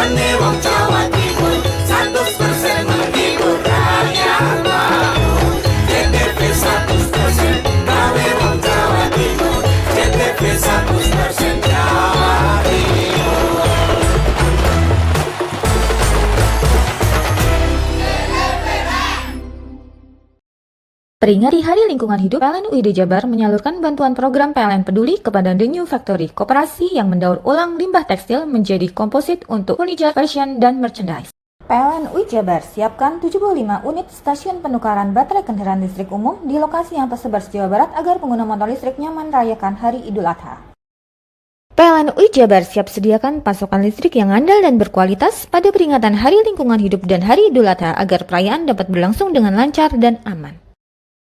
Ane wong Jawa Timur 100% menghibur rakyat makmur. JTV 100% gawe wong Jawa Timur. JTV 100% Jawa Timur. Peringati Hari Lingkungan Hidup, PLN UID Jabar menyalurkan bantuan program PLN Peduli kepada The New Factory, koperasi yang mendaur ulang limbah tekstil menjadi komposit untuk furniture, fashion, dan merchandise. PLN UI Jabar siapkan 75 unit stasiun penukaran baterai kendaraan listrik umum di lokasi yang tersebar se-Jawa Barat agar pengguna motor listrik nyaman merayakan Hari Idul Adha. PLN UI Jabar siap sediakan pasokan listrik yang andal dan berkualitas pada peringatan Hari Lingkungan Hidup dan Hari Idul Adha agar perayaan dapat berlangsung dengan lancar dan aman.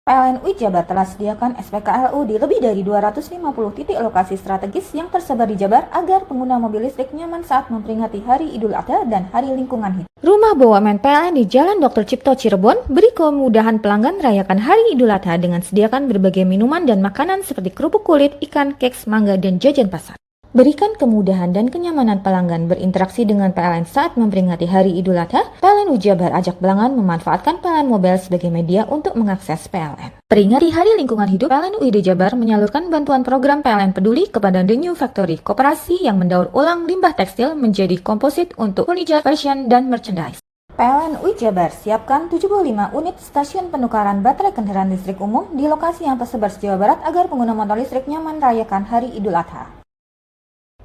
PLN UI Jabar telah sediakan SPKLU di lebih dari 250 titik lokasi strategis yang tersebar di Jabar agar pengguna mobil listrik nyaman saat memperingati Hari Idul Adha dan Hari Lingkungan Hidup. Rumah BUMN PLN di Jalan Dr. Cipto Cirebon beri kemudahan pelanggan merayakan Hari Idul Adha dengan sediakan berbagai minuman dan makanan seperti kerupuk kulit, ikan, keks, mangga, dan jajan pasar. Berikan kemudahan dan kenyamanan pelanggan berinteraksi dengan PLN saat memperingati Hari Idul Adha. PLN UI Jabar ajak pelanggan memanfaatkan PLN Mobile sebagai media untuk mengakses PLN. Peringati Hari Lingkungan Hidup, PLN UID Jabar menyalurkan bantuan program PLN Peduli kepada The New Factory, koperasi yang mendaur ulang limbah tekstil menjadi komposit untuk furniture, fashion, dan merchandise. PLN UI Jabar siapkan 75 unit stasiun penukaran baterai kendaraan listrik umum di lokasi yang tersebar se-Jawa Barat agar pengguna motor listrik nyaman merayakan Hari Idul Adha.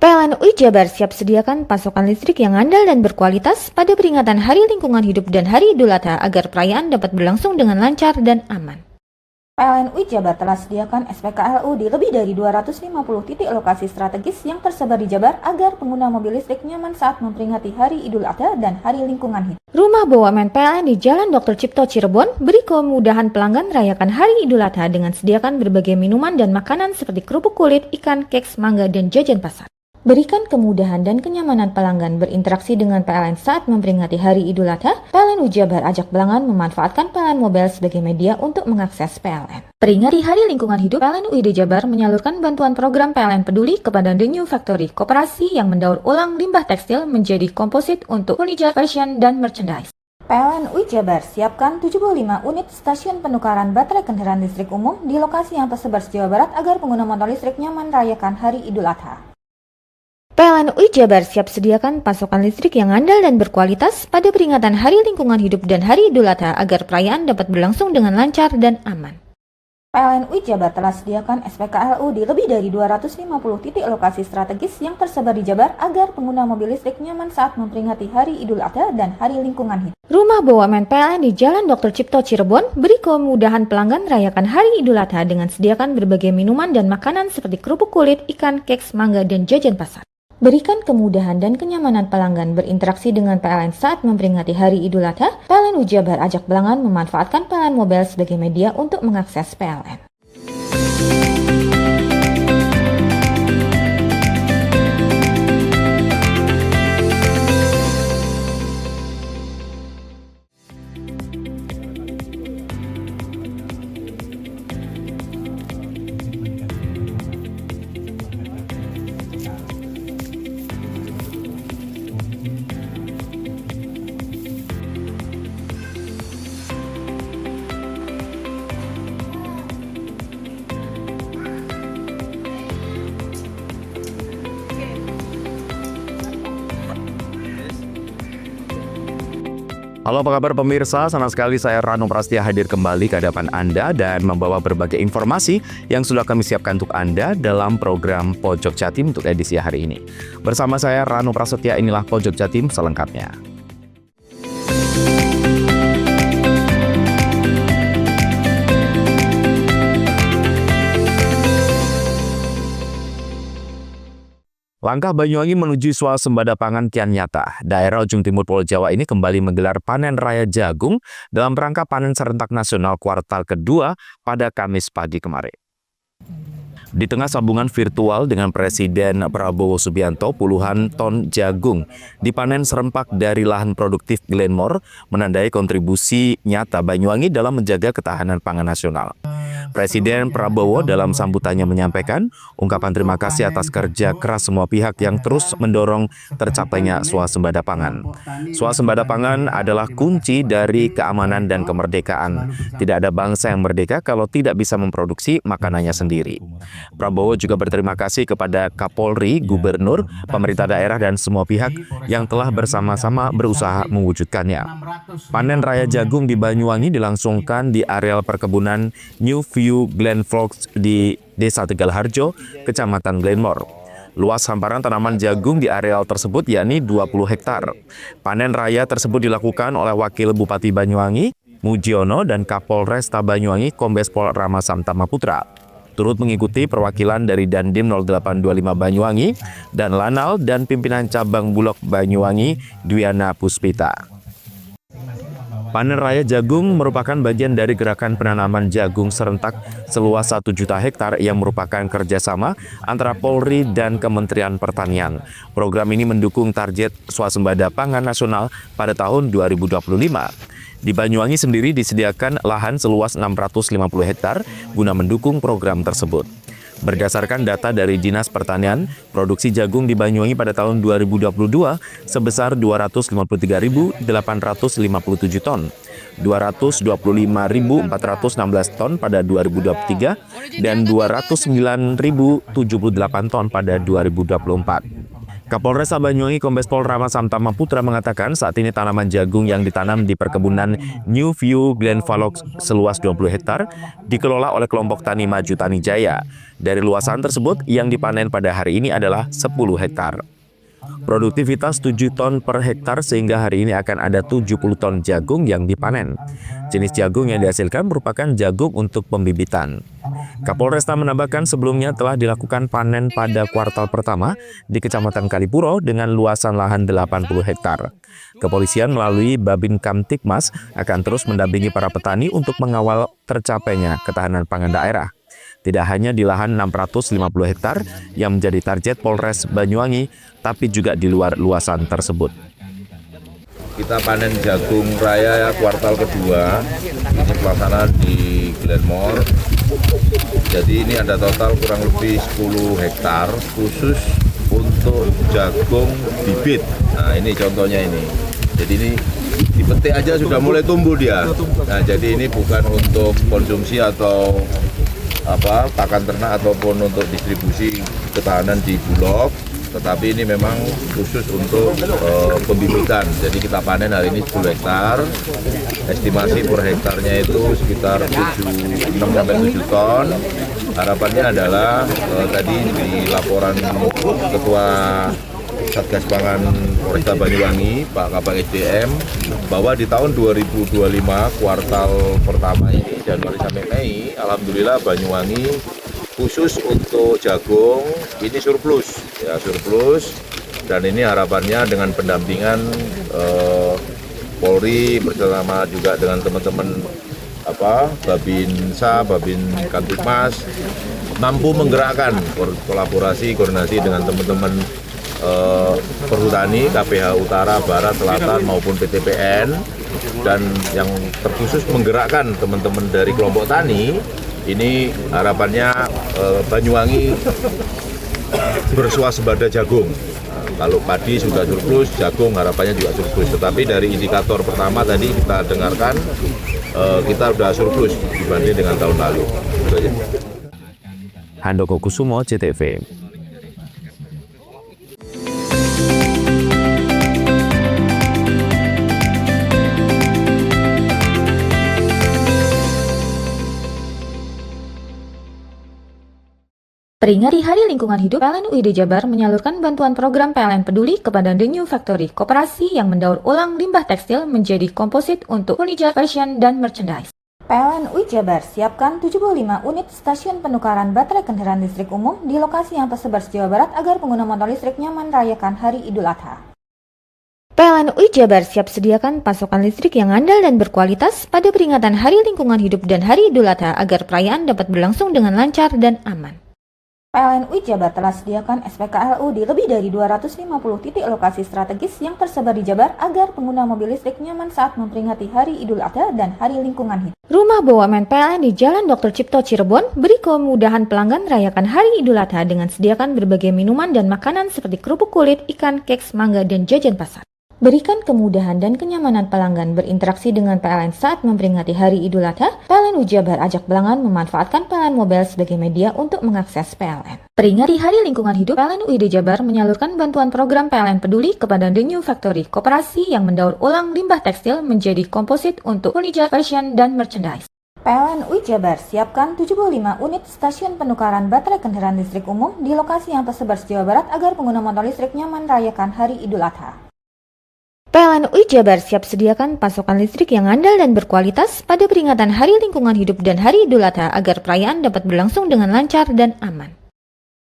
PLN UI Jabar siap sediakan pasokan listrik yang andal dan berkualitas pada peringatan Hari Lingkungan Hidup dan Hari Idul Adha agar perayaan dapat berlangsung dengan lancar dan aman. PLN UI Jabar telah sediakan SPKLU di lebih dari 250 titik lokasi strategis yang tersebar di Jabar agar pengguna mobil listrik nyaman saat memperingati Hari Idul Adha dan Hari Lingkungan Hidup. Rumah BUMN PLN di Jalan Dr. Cipto Cirebon beri kemudahan pelanggan merayakan Hari Idul Adha dengan sediakan berbagai minuman dan makanan seperti kerupuk kulit, ikan, keks, mangga, dan jajan pasar. Berikan kemudahan dan kenyamanan pelanggan berinteraksi dengan PLN saat memperingati Hari Idul Adha. PLN UI Jabar ajak pelanggan memanfaatkan PLN Mobile sebagai media untuk mengakses PLN. Peringati Hari Lingkungan Hidup, PLN UID Jabar menyalurkan bantuan program PLN Peduli kepada The New Factory, koperasi yang mendaur ulang limbah tekstil menjadi komposit untuk furniture, fashion, dan merchandise. PLN UI Jabar siapkan 75 unit stasiun penukaran baterai kendaraan listrik umum di lokasi yang tersebar se-Jawa Barat agar pengguna motor listrik nyaman merayakan Hari Idul Adha. PLN UI Jabar siap sediakan pasokan listrik yang andal dan berkualitas pada peringatan Hari Lingkungan Hidup dan Hari Idul Adha agar perayaan dapat berlangsung dengan lancar dan aman. PLN UI Jabar telah sediakan SPKLU di lebih dari 250 titik lokasi strategis yang tersebar di Jabar agar pengguna mobil listrik nyaman saat memperingati Hari Idul Adha dan Hari Lingkungan Hidup. Rumah BUMN PLN di Jalan Dr. Cipto Cirebon beri kemudahan pelanggan merayakan Hari Idul Adha dengan sediakan berbagai minuman dan makanan seperti kerupuk kulit, ikan, keks, mangga, dan jajan pasar. Berikan kemudahan dan kenyamanan pelanggan berinteraksi dengan PLN saat memperingati Hari Idul Adha. PLN UI Jabar ajak pelanggan memanfaatkan PLN Mobile sebagai media untuk mengakses PLN. Halo, apa kabar pemirsa? Senang sekali saya Rano Prastia hadir kembali ke hadapan Anda dan membawa berbagai informasi yang sudah kami siapkan untuk Anda dalam program Pojok Jatim untuk edisi hari ini. Bersama saya Rano Prasetya, inilah Pojok Jatim selengkapnya. Langkah Banyuwangi menuju swasembada pangan kian nyata. Daerah ujung timur Pulau Jawa ini kembali menggelar panen raya jagung dalam rangka panen serentak nasional kuartal kedua pada Kamis pagi kemarin. Di tengah sambungan virtual dengan Presiden Prabowo Subianto, puluhan ton jagung dipanen serempak dari lahan produktif Glenmore, menandai kontribusi nyata Banyuwangi dalam menjaga ketahanan pangan nasional. Presiden Prabowo dalam sambutannya menyampaikan ungkapan terima kasih atas kerja keras semua pihak yang terus mendorong tercapainya swasembada pangan. Swasembada pangan adalah kunci dari keamanan dan kemerdekaan. Tidak ada bangsa yang merdeka kalau tidak bisa memproduksi makanannya sendiri. Prabowo juga berterima kasih kepada Kapolri, Gubernur, pemerintah daerah, dan semua pihak yang telah bersama-sama berusaha mewujudkannya. Panen raya jagung di Banyuwangi dilangsungkan di areal perkebunan New View Glen Fox di Desa Tegalharjo, Kecamatan Glenmore. Luas hamparan tanaman jagung di areal tersebut yakni 20 hektar. Panen raya tersebut dilakukan oleh Wakil Bupati Banyuwangi, Mujiono, dan Kapolresta Banyuwangi, Kombes Pol Rama Samtama Putra. Turut mengikuti perwakilan dari Dandim 0825 Banyuwangi dan Lanal dan pimpinan cabang Bulog Banyuwangi, Dwiana Puspita. Panen raya jagung merupakan bagian dari gerakan penanaman jagung serentak seluas 1 juta hektar yang merupakan kerjasama antara Polri dan Kementerian Pertanian. Program ini mendukung target swasembada pangan nasional pada tahun 2025. Di Banyuwangi sendiri disediakan lahan seluas 650 hektar guna mendukung program tersebut. Berdasarkan data dari Dinas Pertanian, produksi jagung di Banyuwangi pada tahun 2022 sebesar 253.857 ton, 225.416 ton pada 2023, dan 209.078 ton pada 2024. Kapolresta Banyuwangi Kombes Pol Rama Samtama Putra mengatakan saat ini tanaman jagung yang ditanam di perkebunan New View Glen Fox seluas 20 hektar dikelola oleh kelompok Tani Maju Tani Jaya. Dari luasan tersebut yang dipanen pada hari ini adalah 10 hektar. Produktivitas 7 ton per hektar sehingga hari ini akan ada 70 ton jagung yang dipanen. Jenis jagung yang dihasilkan merupakan jagung untuk pembibitan. Kapolresta menambahkan sebelumnya telah dilakukan panen pada kuartal pertama di Kecamatan Kalipuro dengan luasan lahan 80 hektar. Kepolisian melalui Babin Kamtibmas akan terus mendampingi para petani untuk mengawal tercapainya ketahanan pangan daerah. Tidak hanya di lahan 650 hektar yang menjadi target Polres Banyuwangi, tapi juga di luar luasan tersebut. Kita panen jagung raya kuartal kedua, ini pelaksanaan di Glenmore. Jadi ini ada total kurang lebih 10 hektar khusus untuk jagung bibit. Nah ini contohnya ini. Jadi ini dipetik aja sudah mulai tumbuh dia. Nah jadi ini bukan untuk konsumsi atau pakan ternak ataupun untuk distribusi ketahanan di Bulog, tetapi ini memang khusus untuk pembibitan. Jadi kita panen hari ini 10 hektar, estimasi per hektarnya itu sekitar 6-7 ton. Harapannya adalah tadi di laporan Ketua Satgas Pangan Polresta Banyuwangi, Pak Kabag SDM, bahwa di tahun 2025 kuartal pertama ini, Januari sampai Mei, alhamdulillah Banyuwangi khusus untuk jagung ini surplus, ya surplus, dan ini harapannya dengan pendampingan Polri bersama juga dengan teman-teman Babinsa, Babin Kamtibmas mampu menggerakkan kolaborasi koordinasi dengan teman-teman perhutani, KPH Utara, Barat, Selatan maupun PTPN, dan yang terkhusus menggerakkan teman-teman dari kelompok tani. Ini harapannya Banyuwangi bersuasembada jagung. Kalau padi sudah surplus, jagung harapannya juga surplus. Tetapi dari indikator pertama tadi kita dengarkan, kita sudah surplus dibanding dengan tahun lalu. Itu aja. Handoko Kusumo, CTV. Peringati Hari Lingkungan Hidup, PLN UID Jabar menyalurkan bantuan program PLN Peduli kepada The New Factory, koperasi yang mendaur ulang limbah tekstil menjadi komposit untuk furniture, fashion, dan merchandise. PLN UID Jabar siapkan 75 unit stasiun penukaran baterai kendaraan listrik umum di lokasi yang tersebar di Jawa Barat agar pengguna motor listrik nyaman merayakan Hari Idul Adha. PLN UID Jabar siap sediakan pasokan listrik yang andal dan berkualitas pada peringatan Hari Lingkungan Hidup dan Hari Idul Adha agar perayaan dapat berlangsung dengan lancar dan aman. PLN UI Jabar telah sediakan SPKLU di lebih dari 250 titik lokasi strategis yang tersebar di Jabar agar pengguna mobil listrik nyaman saat memperingati Hari Idul Adha dan Hari Lingkungan Hidup. Rumah BUMN PLN di Jalan Dr. Cipto Cirebon beri kemudahan pelanggan merayakan Hari Idul Adha dengan sediakan berbagai minuman dan makanan seperti kerupuk kulit, ikan, keks, mangga, dan jajan pasar. Berikan kemudahan dan kenyamanan pelanggan berinteraksi dengan PLN saat memperingati Hari Idul Adha. PLN UI Jabar ajak pelanggan memanfaatkan PLN Mobile sebagai media untuk mengakses PLN. Peringati Hari Lingkungan Hidup, PLN UI Jabar menyalurkan bantuan program PLN Peduli kepada The New Factory, koperasi yang mendaur ulang limbah tekstil menjadi komposit untuk furniture, fashion, dan merchandise. PLN UI Jabar siapkan 75 unit stasiun penukaran baterai kendaraan listrik umum di lokasi yang tersebar di Jawa Barat agar pengguna motor listrik nyaman merayakan Hari Idul Adha. PLN UI Jabar siap sediakan pasokan listrik yang andal dan berkualitas pada peringatan Hari Lingkungan Hidup dan Hari Idul Adha agar perayaan dapat berlangsung dengan lancar dan aman.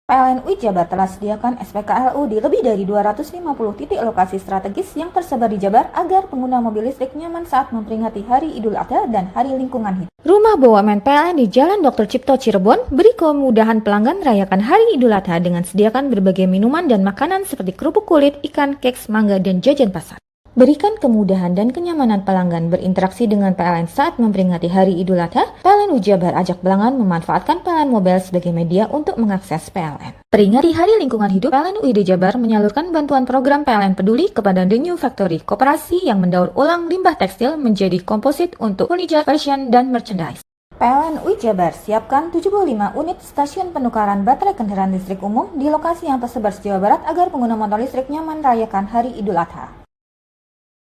PLN UI Jabar telah sediakan SPKLU di lebih dari 250 titik lokasi strategis yang tersebar di Jabar agar pengguna mobil listrik nyaman saat memperingati Hari Idul Adha dan Hari Lingkungan Hidup. Rumah BUMN PLN di Jalan Dr. Cipto Cirebon beri kemudahan pelanggan merayakan Hari Idul Adha dengan sediakan berbagai minuman dan makanan seperti kerupuk kulit, ikan, keks, mangga, dan jajan pasar. Berikan kemudahan dan kenyamanan pelanggan berinteraksi dengan PLN saat memperingati Hari Idul Adha. PLN UI Jabar ajak pelanggan memanfaatkan PLN Mobile sebagai media untuk mengakses PLN. Peringati Hari Lingkungan Hidup, PLN UI Jabar menyalurkan bantuan program PLN Peduli kepada The New Factory, koperasi yang mendaur ulang limbah tekstil menjadi komposit untuk furniture, fashion, dan merchandise. PLN UI Jabar siapkan 75 unit stasiun penukaran baterai kendaraan listrik umum di lokasi yang tersebar di Jawa Barat agar pengguna motor listrik nyaman merayakan Hari Idul Adha.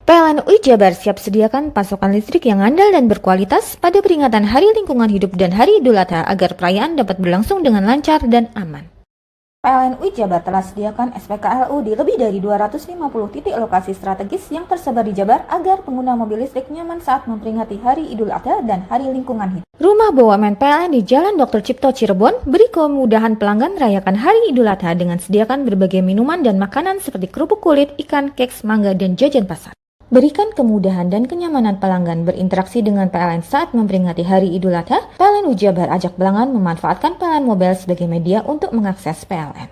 PLN UI Jabar siap sediakan pasokan listrik yang andal dan berkualitas pada peringatan Hari Lingkungan Hidup dan Hari Idul Adha agar perayaan dapat berlangsung dengan lancar dan aman. PLN UI Jabar telah sediakan SPKLU di lebih dari 250 titik lokasi strategis yang tersebar di Jabar agar pengguna mobil listrik nyaman saat memperingati Hari Idul Adha dan Hari Lingkungan Hidup. Rumah BUMN PLN di Jalan Dr. Cipto Cirebon beri kemudahan pelanggan merayakan Hari Idul Adha dengan sediakan berbagai minuman dan makanan seperti kerupuk kulit, ikan, keks, mangga, dan jajan pasar. Berikan kemudahan dan kenyamanan pelanggan berinteraksi dengan PLN saat memperingati Hari Idul Adha. PLN UI Jabar ajak pelanggan memanfaatkan PLN Mobile sebagai media untuk mengakses PLN.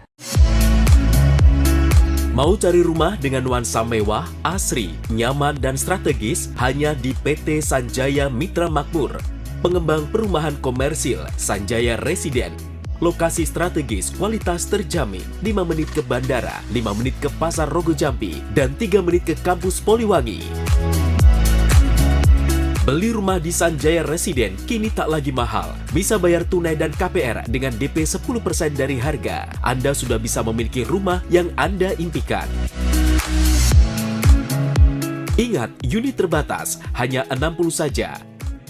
Mau cari rumah dengan nuansa mewah, asri, nyaman, dan strategis hanya di PT Sanjaya Mitra Makmur. Pengembang perumahan komersil Sanjaya Residen. Lokasi strategis, kualitas terjamin. 5 menit ke bandara, 5 menit ke Pasar Rogo Jambi, dan 3 menit ke kampus Poliwangi. Beli rumah di Sanjaya Residen kini tak lagi mahal. Bisa bayar tunai dan KPR dengan DP 10% dari harga. Anda sudah bisa memiliki rumah yang Anda impikan. Ingat, unit terbatas, hanya 60 saja.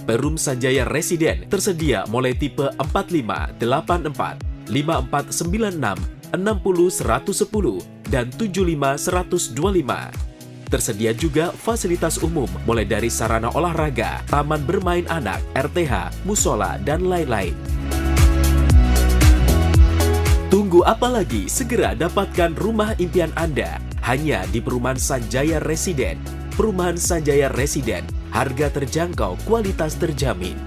Perum Sanjaya Residen tersedia mulai tipe 45, 84, 5496, 60 110, dan 75 125. Tersedia juga fasilitas umum mulai dari sarana olahraga, taman bermain anak, RTH, musola, dan lain-lain. Tunggu apa lagi? Segera dapatkan rumah impian Anda hanya di Perumahan Sanjaya Residen. Perumahan Sanjaya Residen, harga terjangkau, kualitas terjamin.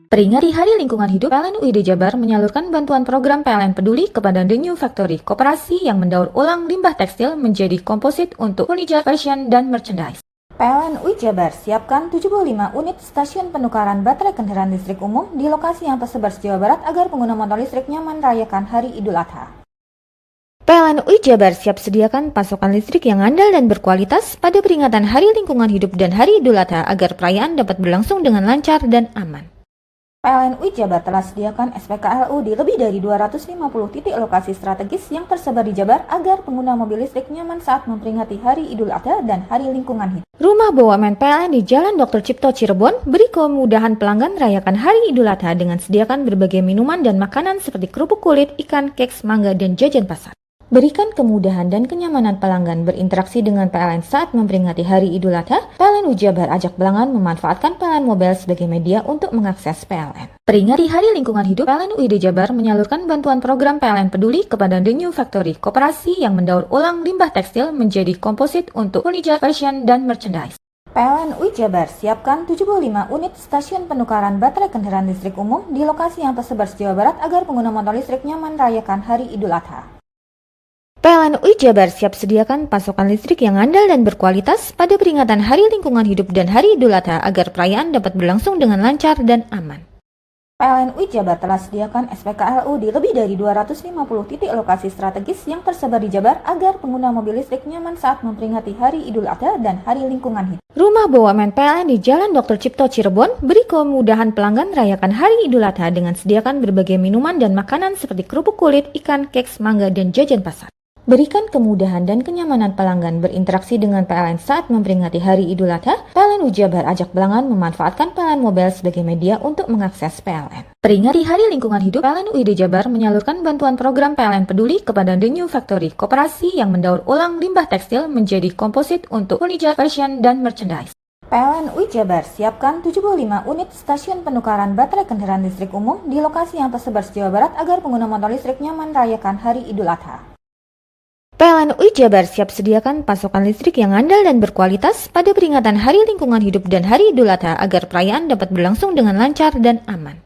Peringati Hari Lingkungan Hidup, PLN UI Jabar menyalurkan bantuan program PLN Peduli kepada The New Factory, koperasi yang mendaur ulang limbah tekstil menjadi komposit untuk furniture, fashion, dan merchandise. PLN UI Jabar siapkan 75 unit stasiun penukaran baterai kendaraan listrik umum di lokasi yang tersebar di Jawa Barat agar pengguna motor listrik nyaman merayakan Hari Idul Adha. PLN UI Jabar siap sediakan pasokan listrik yang andal dan berkualitas pada peringatan Hari Lingkungan Hidup dan Hari Idul Adha agar perayaan dapat berlangsung dengan lancar dan aman. PLN UI Jabar telah sediakan SPKLU di lebih dari 250 titik lokasi strategis yang tersebar di Jabar agar pengguna mobil listrik nyaman saat memperingati Hari Idul Adha dan Hari Lingkungan Hidup. Rumah BUMN PLN di Jalan Dr. Cipto Cirebon beri kemudahan pelanggan merayakan Hari Idul Adha dengan sediakan berbagai minuman dan makanan seperti kerupuk kulit, ikan, keks, mangga, dan jajan pasar. Berikan kemudahan dan kenyamanan pelanggan berinteraksi dengan PLN saat memperingati Hari Idul Adha. PLN UI Jabar ajak pelanggan memanfaatkan PLN Mobile sebagai media untuk mengakses PLN. Peringati Hari Lingkungan Hidup, PLN UI Jabar menyalurkan bantuan program PLN Peduli kepada The New Factory, koperasi yang mendaur ulang limbah tekstil menjadi komposit untuk furniture, fashion, dan merchandise. PLN UI Jabar siapkan 75 unit stasiun penukaran baterai kendaraan listrik umum di lokasi yang tersebar se-Jawa Barat agar pengguna motor listrik nyaman merayakan Hari Idul Adha. PLN UI Jabar siap sediakan pasokan listrik yang andal dan berkualitas pada peringatan Hari Lingkungan Hidup dan Hari Idul Adha agar perayaan dapat berlangsung dengan lancar dan aman. PLN UI Jabar telah sediakan SPKLU di lebih dari 250 titik lokasi strategis yang tersebar di Jabar agar pengguna mobil listrik nyaman saat memperingati Hari Idul Adha dan Hari Lingkungan Hidup. Rumah BUMN PLN di Jalan Dr. Cipto Cirebon beri kemudahan pelanggan merayakan Hari Idul Adha dengan sediakan berbagai minuman dan makanan seperti kerupuk kulit, ikan, keks, mangga, dan jajan pasar. Berikan kemudahan dan kenyamanan pelanggan berinteraksi dengan PLN saat memperingati Hari Idul Adha. PLN UI Jabar ajak pelanggan memanfaatkan PLN Mobile sebagai media untuk mengakses PLN. Peringati Hari Lingkungan Hidup, PLN UID Jabar menyalurkan bantuan program PLN Peduli kepada The New Factory, koperasi yang mendaur ulang limbah tekstil menjadi komposit untuk furniture, fashion, dan merchandise. PLN UI Jabar siapkan 75 unit stasiun penukaran baterai kendaraan listrik umum di lokasi yang tersebar se-Jawa Barat agar pengguna motor listrik nyaman merayakan Hari Idul Adha. PLN UI Jabar siap sediakan pasokan listrik yang andal dan berkualitas pada peringatan Hari Lingkungan Hidup dan Hari Idul Adha agar perayaan dapat berlangsung dengan lancar dan aman.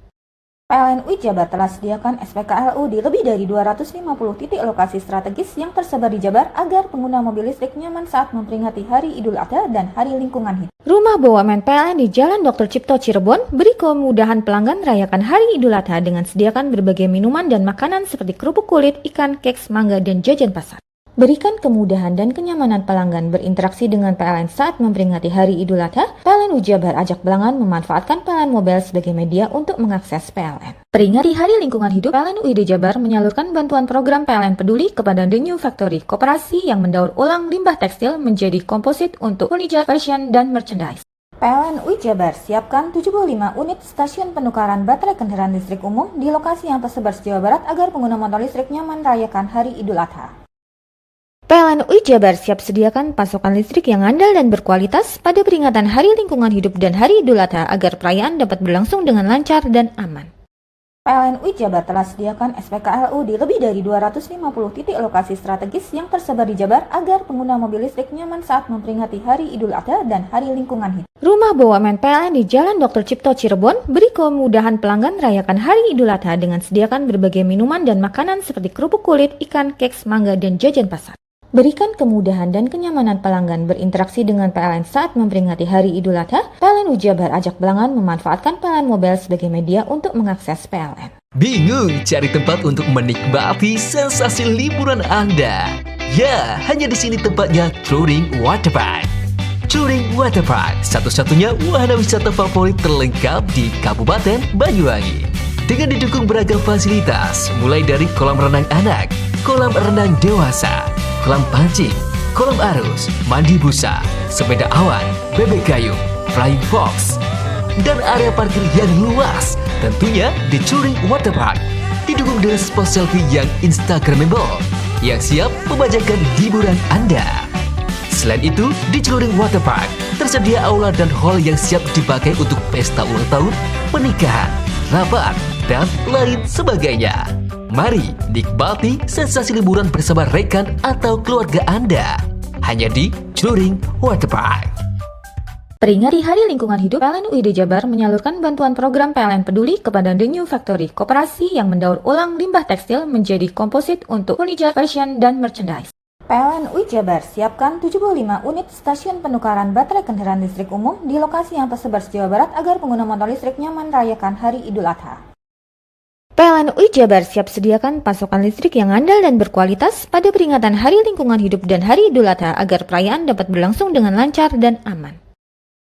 PLN UI Jabar telah sediakan SPKLU di lebih dari 250 titik lokasi strategis yang tersebar di Jabar agar pengguna mobil listrik nyaman saat memperingati Hari Idul Adha dan Hari Lingkungan Hidup. Rumah BUMN PLN di Jalan Dr. Cipto Cirebon beri kemudahan pelanggan merayakan Hari Idul Adha dengan sediakan berbagai minuman dan makanan seperti kerupuk kulit, ikan, keks, mangga, dan jajan pasar. Berikan kemudahan dan kenyamanan pelanggan berinteraksi dengan PLN saat memperingati Hari Idul Adha. PLN UI Jabar ajak pelanggan memanfaatkan PLN Mobile sebagai media untuk mengakses PLN. Peringati Hari Lingkungan Hidup, PLN UID Jabar menyalurkan bantuan program PLN Peduli kepada The New Factory, koperasi yang mendaur ulang limbah tekstil menjadi komposit untuk furniture, fashion, dan merchandise. PLN UI Jabar siapkan 75 unit stasiun penukaran baterai kendaraan listrik umum di lokasi yang tersebar se-Jawa Barat agar pengguna motor listrik nyaman merayakan Hari Idul Adha. PLN UI Jabar siap sediakan pasokan listrik yang andal dan berkualitas pada peringatan Hari Lingkungan Hidup dan Hari Idul Adha agar perayaan dapat berlangsung dengan lancar dan aman. PLN UI Jabar telah sediakan SPKLU di lebih dari 250 titik lokasi strategis yang tersebar di Jabar agar pengguna mobil listrik nyaman saat memperingati Hari Idul Adha dan Hari Lingkungan Hidup. Rumah BUMN PLN di Jalan Dr. Cipto Cirebon beri kemudahan pelanggan merayakan Hari Idul Adha dengan sediakan berbagai minuman dan makanan seperti kerupuk kulit, ikan, keks, mangga, dan jajan pasar. Berikan kemudahan dan kenyamanan pelanggan berinteraksi dengan PLN saat memperingati Hari Idul Adha. PLN UI Jabar ajak pelanggan memanfaatkan PLN Mobile sebagai media untuk mengakses PLN. Bingung cari tempat untuk menikmati sensasi liburan Anda? Ya, hanya di sini tempatnya Touring Waterpark. Touring Waterpark, satu-satunya wahana wisata favorit terlengkap di Kabupaten Banyuwangi. Dengan didukung beragam fasilitas, mulai dari kolam renang anak, kolam renang dewasa, kolam pancing, kolam arus, mandi busa, sepeda awan, bebek gayung, flying fox, dan area parkir yang luas. Tentunya di Touring Waterpark didukung dengan spot selfie yang instagramable yang siap membajakan hiburan Anda. Selain itu, di Touring Waterpark tersedia aula dan hall yang siap dipakai untuk pesta ulang tahun, pernikahan, rapat, dan lain sebagainya. Mari nikmati sensasi liburan bersama rekan atau keluarga Anda. Hanya di Touring Waterpark. Peringati Hari Lingkungan Hidup, PLN UID Jabar menyalurkan bantuan program PLN Peduli kepada The New Factory, koperasi yang mendaur ulang limbah tekstil menjadi komposit untuk furniture, fashion, dan merchandise. PLN UI Jabar siapkan 75 unit stasiun penukaran baterai kendaraan listrik umum di lokasi yang tersebar se-Jawa Barat agar pengguna motor listrik nyaman merayakan Hari Idul Adha. PLN UI Jabar siap sediakan pasokan listrik yang andal dan berkualitas pada peringatan Hari Lingkungan Hidup dan Hari Idul Adha agar perayaan dapat berlangsung dengan lancar dan aman.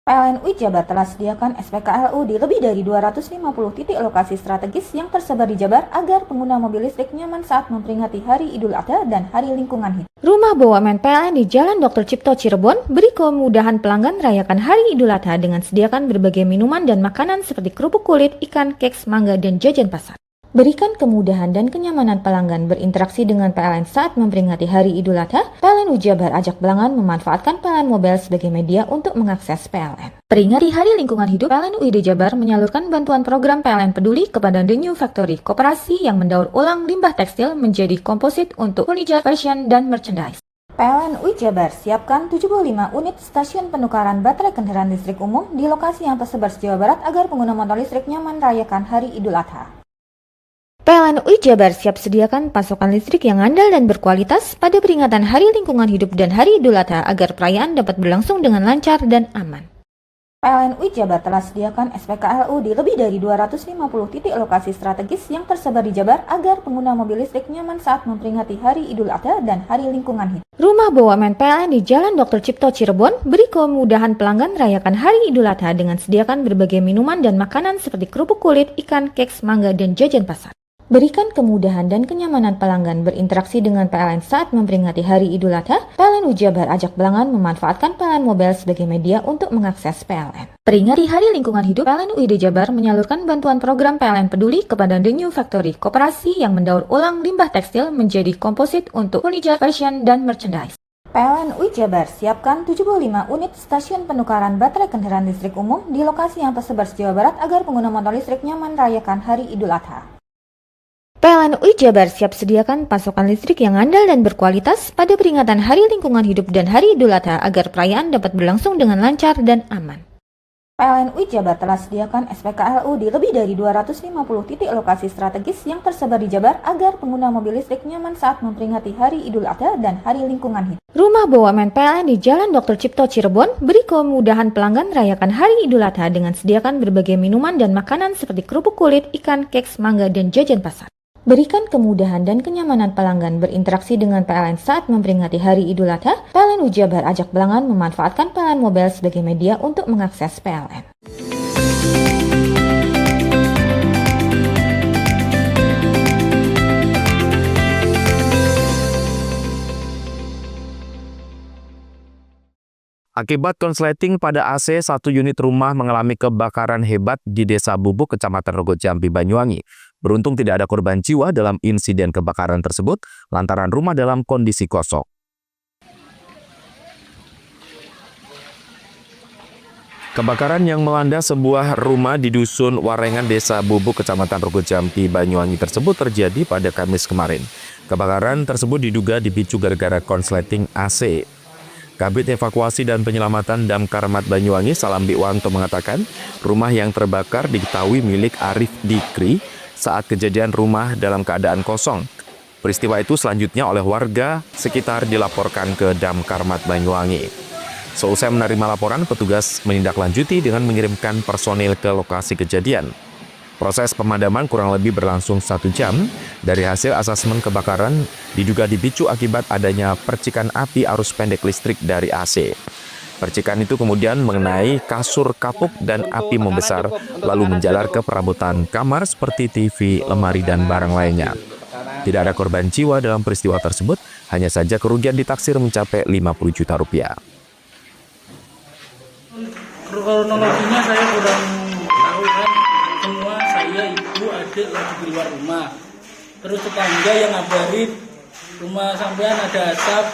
PLN UI Jabar telah sediakan SPKLU di lebih dari 250 titik lokasi strategis yang tersebar di Jabar agar pengguna mobil listrik nyaman saat memperingati Hari Idul Adha dan Hari Lingkungan Hidup. Rumah BUMN PLN di Jalan Dr. Cipto Cirebon beri kemudahan pelanggan merayakan Hari Idul Adha dengan sediakan berbagai minuman dan makanan seperti kerupuk kulit, ikan, keks, mangga, dan jajan pasar. Berikan kemudahan dan kenyamanan pelanggan berinteraksi dengan PLN saat memperingati Hari Idul Adha. PLN UI Jabar ajak pelanggan memanfaatkan PLN Mobile sebagai media untuk mengakses PLN. Peringati Hari Lingkungan Hidup, PLN UID Jabar menyalurkan bantuan program PLN Peduli kepada The New Factory, koperasi yang mendaur ulang limbah tekstil menjadi komposit untuk furniture, fashion, dan merchandise. PLN UI Jabar siapkan 75 unit stasiun penukaran baterai kendaraan listrik umum di lokasi yang tersebar se-Jawa Barat agar pengguna motor listrik nyaman merayakan Hari Idul Adha. PLN UI Jabar siap sediakan pasokan listrik yang andal dan berkualitas pada peringatan Hari Lingkungan Hidup dan Hari Idul Adha agar perayaan dapat berlangsung dengan lancar dan aman. PLN UI Jabar telah sediakan SPKLU di lebih dari 250 titik lokasi strategis yang tersebar di Jabar agar pengguna mobil listrik nyaman saat memperingati Hari Idul Adha dan Hari Lingkungan Hidup. Rumah BUMN PLN di Jalan Dr. Cipto Cirebon beri kemudahan pelanggan merayakan Hari Idul Adha dengan sediakan berbagai minuman dan makanan seperti kerupuk kulit, ikan, keks, mangga, dan jajan pasar. Berikan kemudahan dan kenyamanan pelanggan berinteraksi dengan PLN saat memperingati Hari Idul Adha. PLN UI Jabar ajak pelanggan memanfaatkan PLN Mobile sebagai media untuk mengakses PLN. Peringati Hari Lingkungan Hidup, PLN UI Jabar menyalurkan bantuan program PLN Peduli kepada The New Factory, koperasi yang mendaur ulang limbah tekstil menjadi komposit untuk furniture, fashion, dan merchandise. PLN UI Jabar siapkan 75 unit stasiun penukaran baterai kendaraan listrik umum di lokasi yang tersebar se-Jawa Barat agar pengguna motor listrik nyaman merayakan Hari Idul Adha. PLN UI Jabar siap sediakan pasokan listrik yang andal dan berkualitas pada peringatan Hari Lingkungan Hidup dan Hari Idul Adha agar perayaan dapat berlangsung dengan lancar dan aman. PLN UI Jabar telah sediakan SPKLU di lebih dari 250 titik lokasi strategis yang tersebar di Jabar agar pengguna mobil listrik nyaman saat memperingati Hari Idul Adha dan Hari Lingkungan Hidup. Rumah BUMN PLN di Jalan Dr. Cipto Cirebon beri kemudahan pelanggan merayakan Hari Idul Adha dengan sediakan berbagai minuman dan makanan seperti kerupuk kulit, ikan, keks, mangga, dan jajan pasar. Berikan kemudahan dan kenyamanan pelanggan berinteraksi dengan PLN saat memperingati Hari Idul Adha. PLN UI Jabar ajak pelanggan memanfaatkan PLN Mobile sebagai media untuk mengakses PLN. Akibat konsleting pada AC, satu unit rumah mengalami kebakaran hebat di Desa Bubuk, Kecamatan Rogojampi, Banyuwangi. Beruntung tidak ada korban jiwa dalam insiden kebakaran tersebut lantaran rumah dalam kondisi kosong. Kebakaran yang melanda sebuah rumah di Dusun Warengan, Desa Bubuk, Kecamatan Rogojampi, Banyuwangi tersebut terjadi pada Kamis kemarin. Kebakaran tersebut diduga dipicu gara-gara konsleting AC. Kabit Evakuasi dan Penyelamatan Damkar Mat Banyuwangi, Salambi Wanto, mengatakan rumah yang terbakar diketahui milik Arif Dikri saat kejadian rumah dalam keadaan kosong. Peristiwa itu selanjutnya oleh warga sekitar dilaporkan ke Damkar Mat Banyuwangi. Seusai menerima laporan, petugas menindaklanjuti dengan mengirimkan personil ke lokasi kejadian. Proses pemadaman kurang lebih berlangsung 1 jam. Dari hasil asesmen kebakaran, diduga dipicu akibat adanya percikan api arus pendek listrik dari AC. Percikan itu kemudian mengenai kasur kapuk dan api membesar, lalu menjalar ke perabotan kamar seperti TV, lemari, dan barang lainnya. Tidak ada korban jiwa dalam peristiwa tersebut, hanya saja kerugian ditaksir mencapai 50 juta rupiah. Kronologinya saya kurang tahu kan, semua saya, ibu, adik lagi di luar rumah. Terus tetangga yang ngabarin rumah sampean ada asap.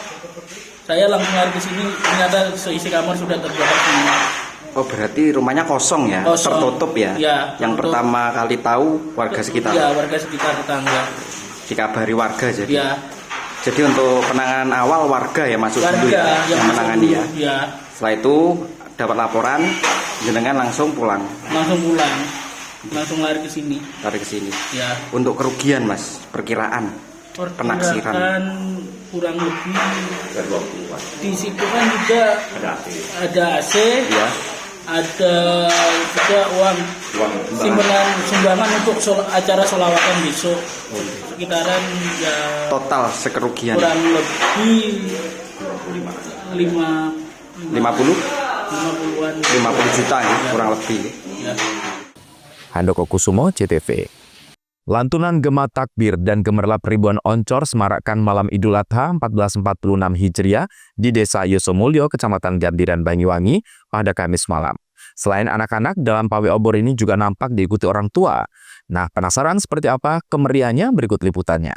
Saya langsung lari ke sini, ternyata seisi kamar sudah terbakar semua. Oh, berarti rumahnya kosong ya? Kosong. Tertutup ya? Ya, yang tertutup. pertama kali tahu warga sekitar? Ya, warga sekitar tetangga. Dikabari warga jadi? Ya. Jadi untuk penanganan awal warga ya masuk Warga dulu ya? Yang menangani ya? Ya. Setelah itu dapat laporan, jenengan langsung pulang? Langsung pulang. Langsung lari ke sini. Lari ke sini? Ya. Untuk kerugian mas, perkiraan? Penaksiran? Kurang lebih di situ kan juga ada AC, Ya. ada juga uang simpanan sumbangan untuk acara sholawatan besok, sekitaran ya Total sekerugian? kurang lebih 50 juta ya, kurang lebih. Ya. Handoko Kusumo, CTV. Lantunan gema takbir dan gemerlap ribuan oncor semarakkan malam Idul Adha 1446 Hijriah di Desa Yosomulyo, Kecamatan Gambiran, Banyuwangi pada Kamis malam. Selain anak-anak, dalam pawai obor ini juga nampak diikuti orang tua. Nah, penasaran seperti apa kemeriahnya? Berikut liputannya.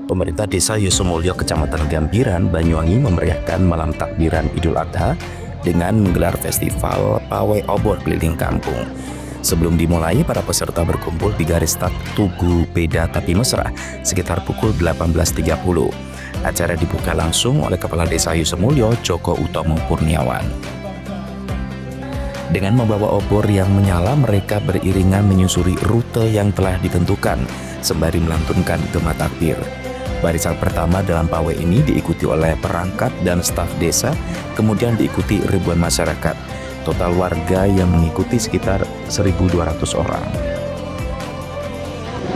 Pemerintah Desa Yosomulyo, Kecamatan Gambiran, Banyuwangi memeriahkan malam takbiran Idul Adha dengan menggelar festival pawai obor keliling kampung. Sebelum dimulai, para peserta berkumpul di garis start Tugu Beda Tapi Mesra sekitar pukul 18.30. Acara dibuka langsung oleh Kepala Desa Yosemulyo, Joko Utomo Kurniawan. Dengan membawa obor yang menyala, mereka beriringan menyusuri rute yang telah ditentukan, sembari melantunkan gema takbir. Barisan pertama dalam pawai ini diikuti oleh perangkat dan staf desa, kemudian diikuti ribuan masyarakat. Total warga yang mengikuti sekitar 1.200 orang.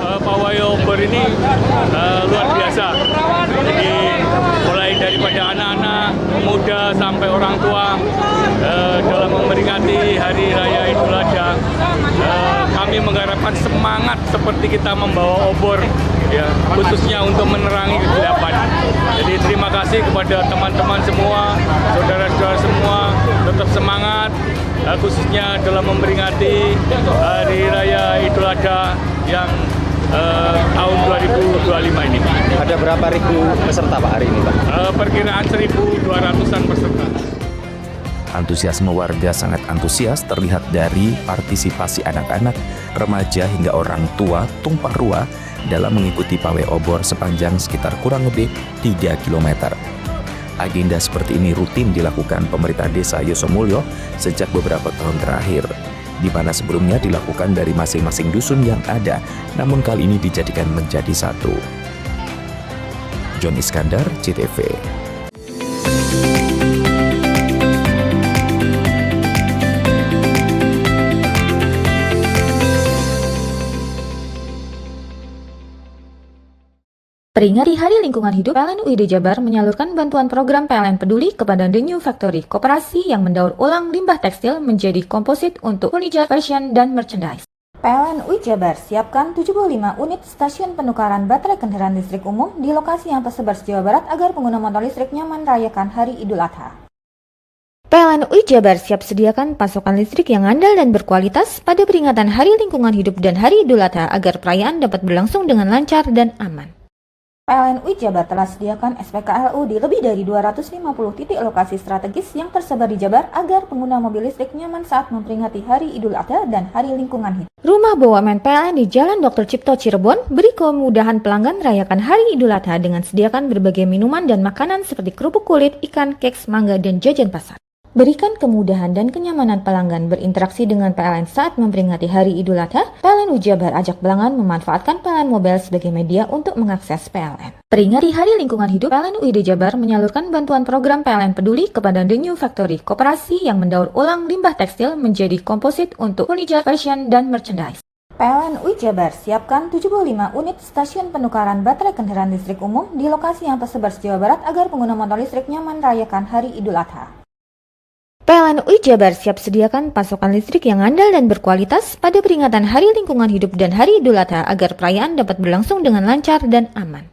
Pawai obor ini luar biasa. Jadi mulai daripada anak-anak, muda sampai orang tua dalam memperingati Hari Raya Idul Adha, kami mengharapkan semangat seperti kita membawa obor, ya, khususnya untuk menerangi kegelapan. Jadi terima kasih kepada teman-teman semua, saudara-saudara semua, tetap semangat, khususnya dalam memperingati Hari Raya Idul Adha yang tahun 2025 ini. Ada berapa ribu peserta Pak hari ini Pak? Perkiraan 1.200-an peserta. Antusiasme warga sangat antusias terlihat dari partisipasi anak-anak, remaja hingga orang tua tumpah ruah dalam mengikuti pawai obor sepanjang sekitar kurang lebih 3 km. Agenda seperti ini rutin dilakukan pemerintah Desa Yosemulyo sejak beberapa tahun terakhir, di mana sebelumnya dilakukan dari masing-masing dusun yang ada, namun kali ini dijadikan menjadi satu. John Iskandar, CTV. Peringati Hari Lingkungan Hidup, PLN UID Jabar menyalurkan bantuan program PLN Peduli kepada The New Factory, koperasi yang mendaur ulang limbah tekstil menjadi komposit untuk furniture, fashion, dan merchandise. PLN UID Jabar siapkan 75 unit stasiun penukaran baterai kendaraan listrik umum di lokasi yang tersebar se Jawa Barat agar pengguna motor listrik nyaman merayakan Hari Idul Adha. PLN UID Jabar siap sediakan pasokan listrik yang andal dan berkualitas pada peringatan Hari Lingkungan Hidup dan Hari Idul Adha agar perayaan dapat berlangsung dengan lancar dan aman. PLN UID Jabar telah sediakan SPKLU di lebih dari 250 titik lokasi strategis yang tersebar di Jabar agar pengguna mobil listrik nyaman saat memperingati Hari Idul Adha dan Hari Lingkungan Hidup. Rumah BUMN PLN di Jalan Dr. Cipto Cirebon beri kemudahan pelanggan merayakan Hari Idul Adha dengan sediakan berbagai minuman dan makanan seperti kerupuk kulit, ikan, keks, mangga, dan jajan pasar. Berikan kemudahan dan kenyamanan pelanggan berinteraksi dengan PLN saat memperingati Hari Idul Adha. PLN UID Jabar ajak pelanggan memanfaatkan PLN Mobile sebagai media untuk mengakses PLN. Peringati Hari Lingkungan Hidup, PLN UID Jabar menyalurkan bantuan program PLN Peduli kepada The New Factory, koperasi yang mendaur ulang limbah tekstil menjadi komposit untuk furniture, fashion, dan merchandise. PLN UID Jabar siapkan 75 unit stasiun penukaran baterai kendaraan listrik umum di lokasi yang tersebar se Jawa Barat agar pengguna motor listrik nyaman merayakan Hari Idul Adha. PLN UID Jabar siap sediakan pasokan listrik yang andal dan berkualitas pada peringatan Hari Lingkungan Hidup dan Hari Idul Adha agar perayaan dapat berlangsung dengan lancar dan aman.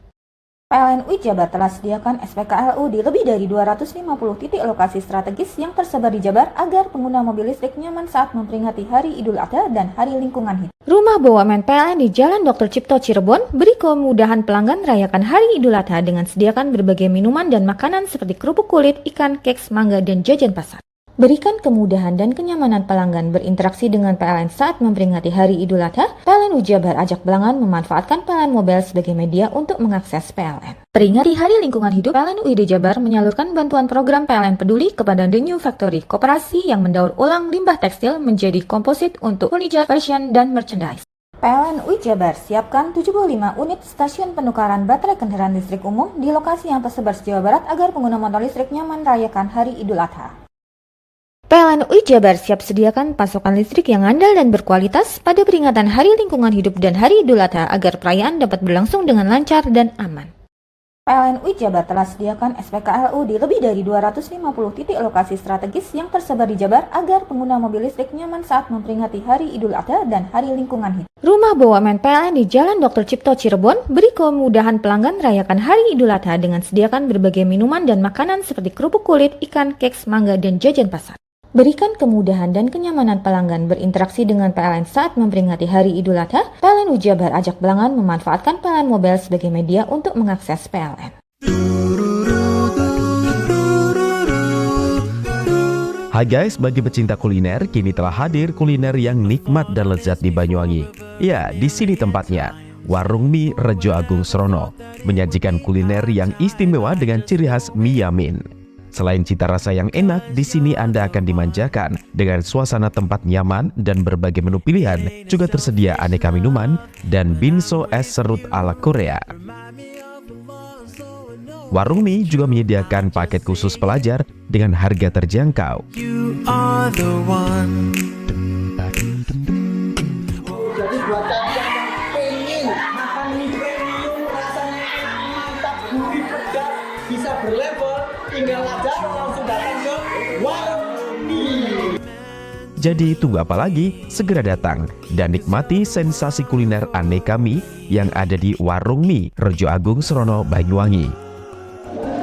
PLN UID Jabar telah sediakan SPKLU di lebih dari 250 titik lokasi strategis yang tersebar di Jabar agar pengguna mobil listrik nyaman saat memperingati Hari Idul Adha dan Hari Lingkungan Hidup. Rumah BUMN PLN di Jalan Dr. Cipto Cirebon beri kemudahan pelanggan merayakan Hari Idul Adha dengan sediakan berbagai minuman dan makanan seperti kerupuk kulit, ikan, keks, mangga, dan jajan pasar. Berikan kemudahan dan kenyamanan pelanggan berinteraksi dengan PLN saat memperingati Hari Idul Adha. PLN UID Jabar ajak pelanggan memanfaatkan PLN Mobile sebagai media untuk mengakses PLN. Peringati Hari Lingkungan Hidup, PLN UID Jabar menyalurkan bantuan program PLN Peduli kepada The New Factory, koperasi yang mendaur ulang limbah tekstil menjadi komposit untuk furniture, fashion, dan merchandise. PLN UID Jabar siapkan 75 unit stasiun penukaran baterai kendaraan listrik umum di lokasi yang tersebar se Jawa Barat agar pengguna motor listrik nyaman merayakan Hari Idul Adha. PLN UID Jabar siap sediakan pasokan listrik yang andal dan berkualitas pada peringatan Hari Lingkungan Hidup dan Hari Idul Adha agar perayaan dapat berlangsung dengan lancar dan aman. PLN UID Jabar telah sediakan SPKLU di lebih dari 250 titik lokasi strategis yang tersebar di Jabar agar pengguna mobil listrik nyaman saat memperingati Hari Idul Adha dan Hari Lingkungan Hidup. Rumah BUMN PLN di Jalan Dr. Cipto Cirebon beri kemudahan pelanggan merayakan Hari Idul Adha dengan sediakan berbagai minuman dan makanan seperti kerupuk kulit, ikan, keks, mangga, dan jajan pasar. Berikan kemudahan dan kenyamanan pelanggan berinteraksi dengan PLN saat memperingati Hari Idul Adha. PLN UID Jabar ajak pelanggan memanfaatkan PLN Mobile sebagai media untuk mengakses PLN. Hai guys, bagi pecinta kuliner, kini telah hadir kuliner yang nikmat dan lezat di Banyuwangi. Ya, di sini tempatnya. Warung Mie Rejo Agung Srono menyajikan kuliner yang istimewa dengan ciri khas mie yamin. Selain cita rasa yang enak, di sini Anda akan dimanjakan dengan suasana tempat nyaman dan berbagai menu pilihan. Juga tersedia aneka minuman dan binso es serut ala Korea. Warung Mie juga menyediakan paket khusus pelajar dengan harga terjangkau. Jadi buat kalian yang pengen makan mie premium rasanya mantap, gurih, pedas, bisa berlevel, tinggal aja langsung datang ke Warung Mie. Jadi tunggu apa lagi? Segera datang dan nikmati sensasi kuliner aneka mie yang ada di Warung Mie Rejo Agung Srono, Banyuwangi.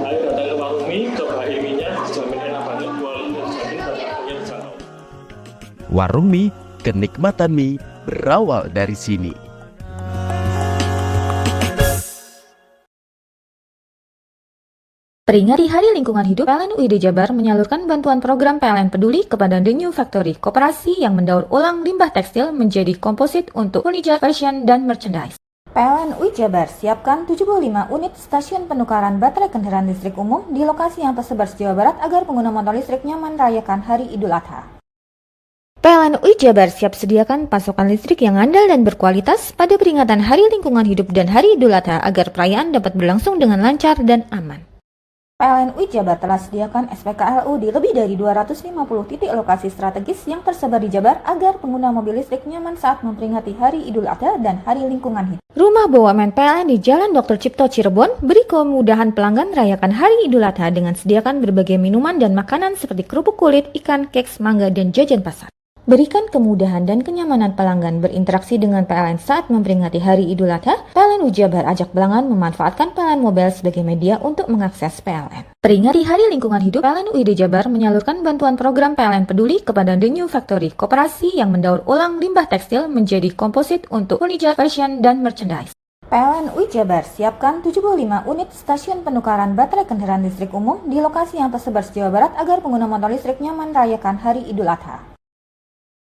Ayo datang ke Warung Mie, cobain mie-nya, dijamin enak banget, kualitasnya dijamin dan harganya terjangkau. Warung Mie, kenikmatan mie berawal dari sini. Peringati Hari Lingkungan Hidup, PLN UID Jabar menyalurkan bantuan program PLN Peduli kepada The New Factory, koperasi yang mendaur ulang limbah tekstil menjadi komposit untuk furniture, fashion, dan merchandise. PLN UI Jabar siapkan 75 unit stasiun penukaran baterai kendaraan listrik umum di lokasi yang tersebar di Jawa Barat agar pengguna motor listrik nyaman merayakan Hari Idul Adha. PLN UI Jabar siap sediakan pasokan listrik yang andal dan berkualitas pada peringatan Hari Lingkungan Hidup dan Hari Idul Adha agar perayaan dapat berlangsung dengan lancar dan aman. PLN UI Jabar telah sediakan SPKLU di lebih dari 250 titik lokasi strategis yang tersebar di Jabar agar pengguna mobil listrik nyaman saat memperingati Hari Idul Adha dan Hari Lingkungan Hidup. Rumah BUMN PLN di Jalan Dr. Cipto Cirebon beri kemudahan pelanggan merayakan Hari Idul Adha dengan sediakan berbagai minuman dan makanan seperti kerupuk kulit, ikan, keks, mangga, dan jajan pasar. Berikan kemudahan dan kenyamanan pelanggan berinteraksi dengan PLN saat memperingati Hari Idul Adha. PLN UI Jabar ajak pelanggan memanfaatkan PLN Mobile sebagai media untuk mengakses PLN. Peringati Hari Lingkungan Hidup, PLN UID Jabar menyalurkan bantuan program PLN Peduli kepada The New Factory, koperasi yang mendaur ulang limbah tekstil menjadi komposit untuk furniture, fashion, dan merchandise. PLN UI Jabar siapkan 75 unit stasiun penukaran baterai kendaraan listrik umum di lokasi yang tersebar di Jawa Barat agar pengguna motor listrik nyaman merayakan Hari Idul Adha.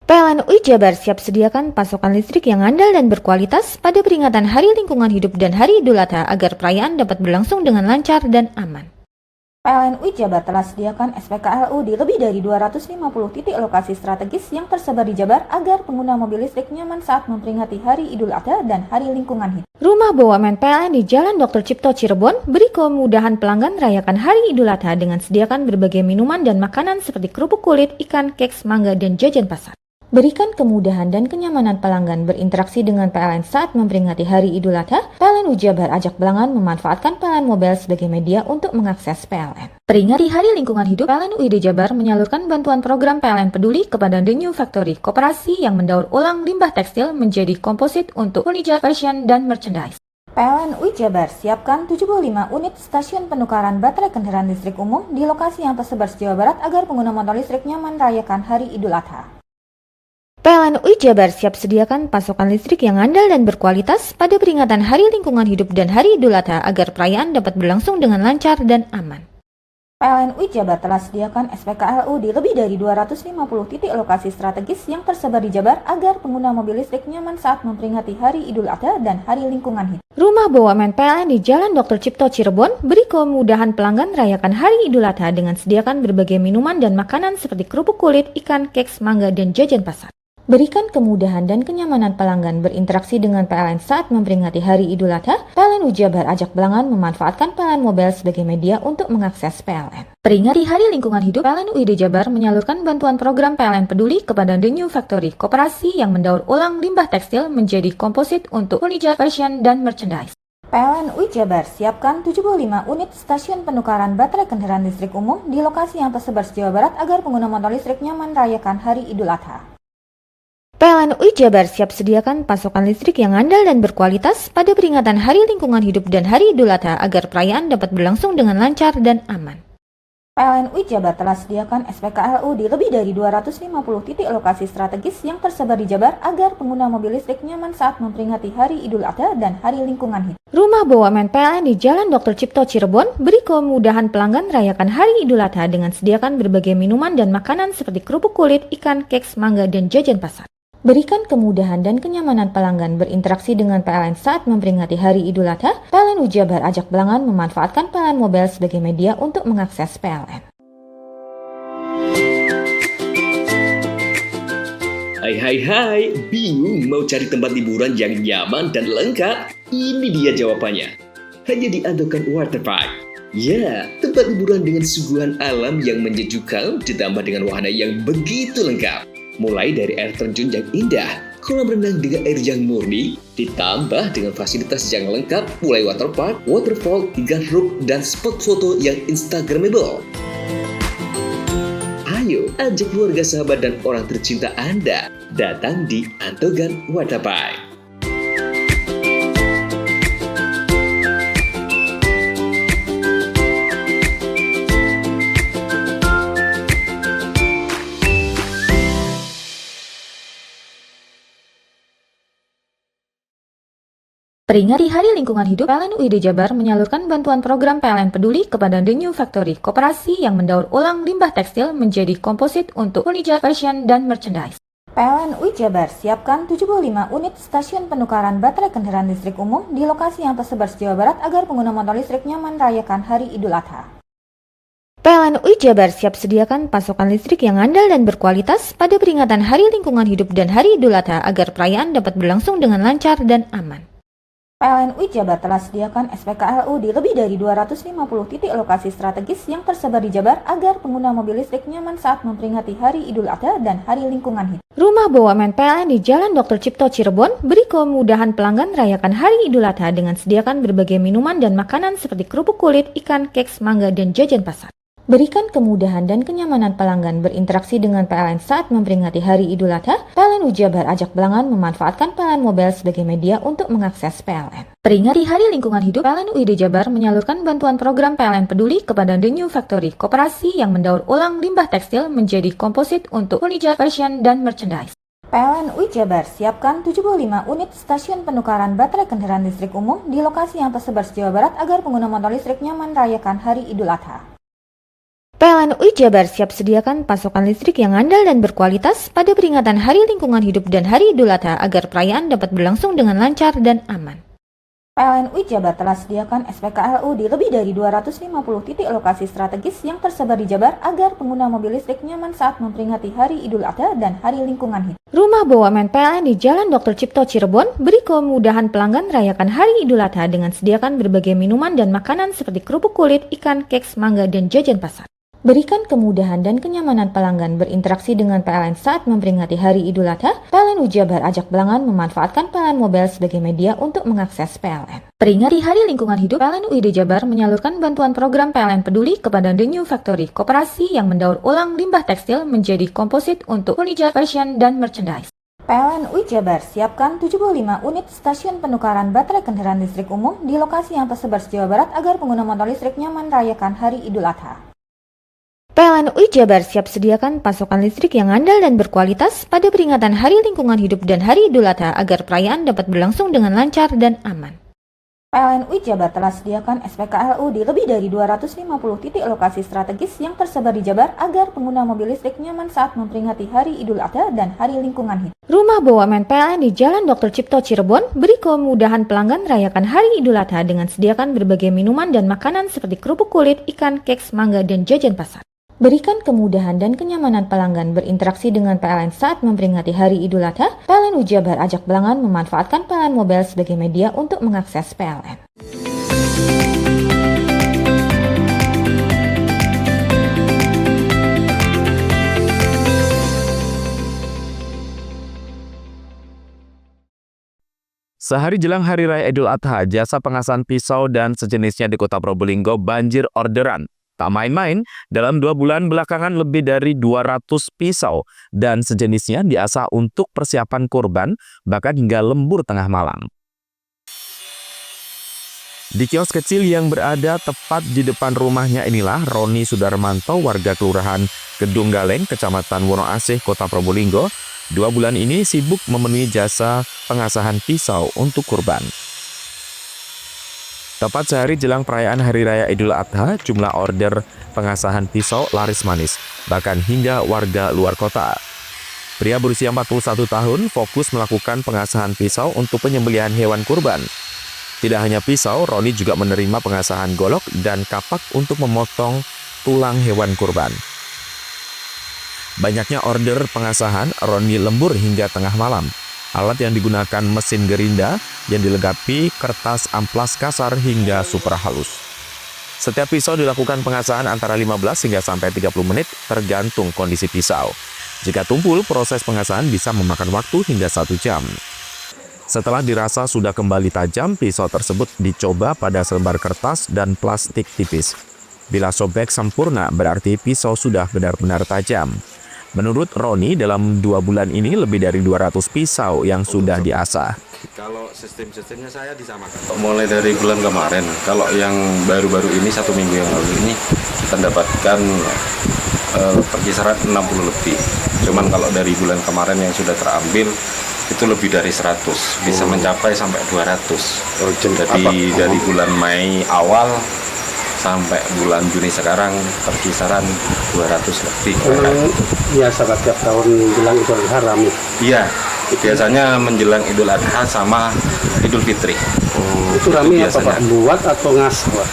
PLN UI Jabar siap sediakan pasokan listrik yang andal dan berkualitas pada peringatan Hari Lingkungan Hidup dan Hari Idul Adha agar perayaan dapat berlangsung dengan lancar dan aman. PLN UI Jabar telah sediakan SPKLU di lebih dari 250 titik lokasi strategis yang tersebar di Jabar agar pengguna mobil listrik nyaman saat memperingati Hari Idul Adha dan Hari Lingkungan Hidup. Rumah BUMN PLN di Jalan Dr. Cipto Cirebon beri kemudahan pelanggan merayakan Hari Idul Adha dengan sediakan berbagai minuman dan makanan seperti kerupuk kulit, ikan, keks, mangga, dan jajan pasar. Berikan kemudahan dan kenyamanan pelanggan berinteraksi dengan PLN saat memperingati Hari Idul Adha. PLN UI Jabar ajak pelanggan memanfaatkan PLN Mobile sebagai media untuk mengakses PLN. Peringati Hari Lingkungan Hidup, PLN UID Jabar menyalurkan bantuan program PLN Peduli kepada The New Factory, koperasi yang mendaur ulang limbah tekstil menjadi komposit untuk furniture, fashion, dan merchandise. PLN UI Jabar siapkan 75 unit stasiun penukaran baterai kendaraan listrik umum di lokasi yang tersebar di Jawa Barat agar pengguna motor listrik nyaman merayakan Hari Idul Adha. PLN UI Jabar siap sediakan pasokan listrik yang andal dan berkualitas pada peringatan Hari Lingkungan Hidup dan Hari Idul Adha agar perayaan dapat berlangsung dengan lancar dan aman. PLN UI Jabar telah sediakan SPKLU di lebih dari 250 titik lokasi strategis yang tersebar di Jabar agar pengguna mobil listrik nyaman saat memperingati Hari Idul Adha dan Hari Lingkungan Hidup. Rumah BUMN PLN di Jalan Dr. Cipto Cirebon beri kemudahan pelanggan merayakan Hari Idul Adha dengan sediakan berbagai minuman dan makanan seperti kerupuk kulit, ikan, keks, mangga, dan jajan pasar. Berikan kemudahan dan kenyamanan pelanggan berinteraksi dengan PLN saat memperingati Hari Idul Adha. PLN UI Jabar ajak pelanggan memanfaatkan PLN Mobile sebagai media untuk mengakses PLN. Peringati Hari Lingkungan Hidup, PLN UID Jabar menyalurkan bantuan program PLN Peduli kepada The New Factory, koperasi yang mendaur ulang limbah tekstil menjadi komposit untuk furniture, fashion, dan merchandise. PLN UI Jabar siapkan 75 unit stasiun penukaran baterai kendaraan listrik umum di lokasi yang tersebar di Jawa Barat agar pengguna motor listrik nyaman merayakan Hari Idul Adha. PLN UI Jabar siap sediakan pasokan listrik yang andal dan berkualitas pada peringatan Hari Lingkungan Hidup dan Hari Idul Adha agar perayaan dapat berlangsung dengan lancar dan aman. PLN UI Jabar telah sediakan SPKLU di lebih dari 250 titik lokasi strategis yang tersebar di Jabar agar pengguna mobil listrik nyaman saat memperingati Hari Idul Adha dan Hari Lingkungan Hidup. Rumah BUMN PLN di Jalan Dr. Cipto Cirebon beri kemudahan pelanggan merayakan Hari Idul Adha dengan sediakan berbagai minuman dan makanan seperti kerupuk kulit, ikan, keks, mangga, dan jajan pasar. Berikan kemudahan dan kenyamanan pelanggan berinteraksi dengan PLN saat memperingati Hari Idul Adha. PLN Ujabar ajak pelanggan memanfaatkan PLN Mobile sebagai media untuk mengakses PLN. Hai, bingung mau cari tempat liburan yang nyaman dan lengkap? Ini dia jawabannya. Hanya di Andokan Waterpark. Ya, tempat liburan dengan suguhan alam yang menyejukkan ditambah dengan wahana yang begitu lengkap. Mulai dari air terjun yang indah, kolam renang dengan air yang murni, ditambah dengan fasilitas yang lengkap mulai waterpark, waterfall, hingga roof dan spot foto yang instagramable. Ayo, ajak keluarga, sahabat, dan orang tercinta Anda datang di Andokan Waterpark. Peringati Hari Lingkungan Hidup, PLN UID Jabar menyalurkan bantuan program PLN Peduli kepada The New Factory, koperasi yang mendaur ulang limbah tekstil menjadi komposit untuk furniture, fashion, dan merchandise. PLN UID Jabar siapkan 75 unit stasiun penukaran baterai kendaraan listrik umum di lokasi yang tersebar se Jawa Barat agar pengguna motor listrik nyaman merayakan Hari Idul Adha. PLN UID Jabar siap sediakan pasokan listrik yang andal dan berkualitas pada peringatan Hari Lingkungan Hidup dan Hari Idul Adha agar perayaan dapat berlangsung dengan lancar dan aman. PLN UID Jabar telah sediakan SPKLU di lebih dari 250 titik lokasi strategis yang tersebar di Jabar agar pengguna mobil listrik nyaman saat memperingati Hari Idul Adha dan Hari Lingkungan Hidup. Rumah BUMN PLN di Jalan Dr. Cipto Cirebon beri kemudahan pelanggan merayakan Hari Idul Adha dengan sediakan berbagai minuman dan makanan seperti kerupuk kulit, ikan, keks, mangga, dan jajan pasar. Berikan kemudahan dan kenyamanan pelanggan berinteraksi dengan PLN saat memperingati Hari Idul Adha. PLN Ujabar ajak pelanggan memanfaatkan PLN Mobile sebagai media untuk mengakses PLN. Peringati Hari Lingkungan Hidup, PLN UID Jabar menyalurkan bantuan program PLN Peduli kepada The New Factory, koperasi yang mendaur ulang limbah tekstil menjadi komposit untuk furniture, fashion, dan merchandise. PLN UID Jabar siapkan 75 unit stasiun penukaran baterai kendaraan listrik umum di lokasi yang tersebar se Jawa Barat agar pengguna motor listrik nyaman merayakan Hari Idul Adha. PLN UID Jabar siap sediakan pasokan listrik yang andal dan berkualitas pada peringatan Hari Lingkungan Hidup dan Hari Idul Adha agar perayaan dapat berlangsung dengan lancar dan aman. PLN UID Jabar telah sediakan SPKLU di lebih dari 250 titik lokasi strategis yang tersebar di Jabar agar pengguna mobil listrik nyaman saat memperingati Hari Idul Adha dan Hari Lingkungan Hidup. Rumah BUMN PLN di Jalan Dr. Cipto Cirebon beri kemudahan pelanggan merayakan Hari Idul Adha dengan sediakan berbagai minuman dan makanan seperti kerupuk kulit, ikan, keks, mangga, dan jajan pasar. Berikan kemudahan dan kenyamanan pelanggan berinteraksi dengan PLN saat memperingati Hari Idul Adha. PLN Ujabar ajak pelanggan memanfaatkan PLN Mobile sebagai media untuk mengakses PLN. Peringati Hari Lingkungan Hidup, PLN UID Jabar menyalurkan bantuan program PLN Peduli kepada The New Factory, koperasi yang mendaur ulang limbah tekstil menjadi komposit untuk furniture, fashion, dan merchandise. PLN UID Jabar siapkan 75 unit stasiun penukaran baterai kendaraan listrik umum di lokasi yang tersebar se Jawa Barat agar pengguna motor listrik nyaman merayakan Hari Idul Adha. PLN UID Jabar siap sediakan pasokan listrik yang andal dan berkualitas pada peringatan Hari Lingkungan Hidup dan Hari Idul Adha agar perayaan dapat berlangsung dengan lancar dan aman. PLN UID Jabar telah sediakan SPKLU di lebih dari 250 titik lokasi strategis yang tersebar di Jabar agar pengguna mobil listrik nyaman saat memperingati Hari Idul Adha dan Hari Lingkungan Hidup. Rumah BUMN PLN di Jalan Dr. Cipto Cirebon beri kemudahan pelanggan merayakan Hari Idul Adha dengan sediakan berbagai minuman dan makanan seperti kerupuk kulit, ikan, keks, mangga, dan jajan pasar. Berikan kemudahan dan kenyamanan pelanggan berinteraksi dengan PLN saat memperingati Hari Idul Adha. PLN Ujabar ajak pelanggan memanfaatkan PLN Mobile sebagai media untuk mengakses PLN. Sehari jelang Hari Raya Idul Adha, jasa pengasahan pisau dan sejenisnya di Kota Probolinggo banjir orderan. Tak main-main, dalam 2 bulan belakangan lebih dari 200 pisau dan sejenisnya diasah untuk persiapan kurban, bahkan hingga lembur tengah malam. Di kios kecil yang berada tepat di depan rumahnya inilah Roni Sudarmanto, warga Kelurahan Gedung Galeng, Kecamatan Wonoasih, Kota Probolinggo, 2 bulan ini sibuk memenuhi jasa pengasahan pisau untuk kurban. Tepat sehari jelang perayaan Hari Raya Idul Adha, jumlah order pengasahan pisau laris manis, bahkan hingga warga luar kota. Pria berusia 41 tahun fokus melakukan pengasahan pisau untuk penyembelihan hewan kurban. Tidak hanya pisau, Roni juga menerima pengasahan golok dan kapak untuk memotong tulang hewan kurban. Banyaknya order pengasahan, Roni lembur hingga tengah malam. Alat yang digunakan mesin gerinda yang dilengkapi kertas amplas kasar hingga super halus. Setiap pisau dilakukan pengasahan antara 15 hingga sampai 30 menit tergantung kondisi pisau. Jika tumpul, proses pengasahan bisa memakan waktu hingga 1 jam. Setelah dirasa sudah kembali tajam, pisau tersebut dicoba pada selembar kertas dan plastik tipis. Bila sobek sempurna, berarti pisau sudah benar-benar tajam. Menurut Roni, dalam 2 bulan ini lebih dari 200 pisau yang sudah diasah. Kalau sistemnya saya disamakan. Mulai dari bulan kemarin, kalau yang baru-baru ini 1 minggu yang lalu ini kita dapatkan perkisaran 60 lebih. Cuman kalau dari bulan kemarin yang sudah terambil itu lebih dari 100, bisa mencapai sampai 200. Jadi dari bulan Mei awal sampai bulan Juni sekarang perkisaran 200 lebih. Biasa tiap tahun menjelang Idul Adha ramai. Iya, biasanya menjelang Idul Adha sama Idul Fitri. Itu ramai apa Pak? Buat atau ngasah?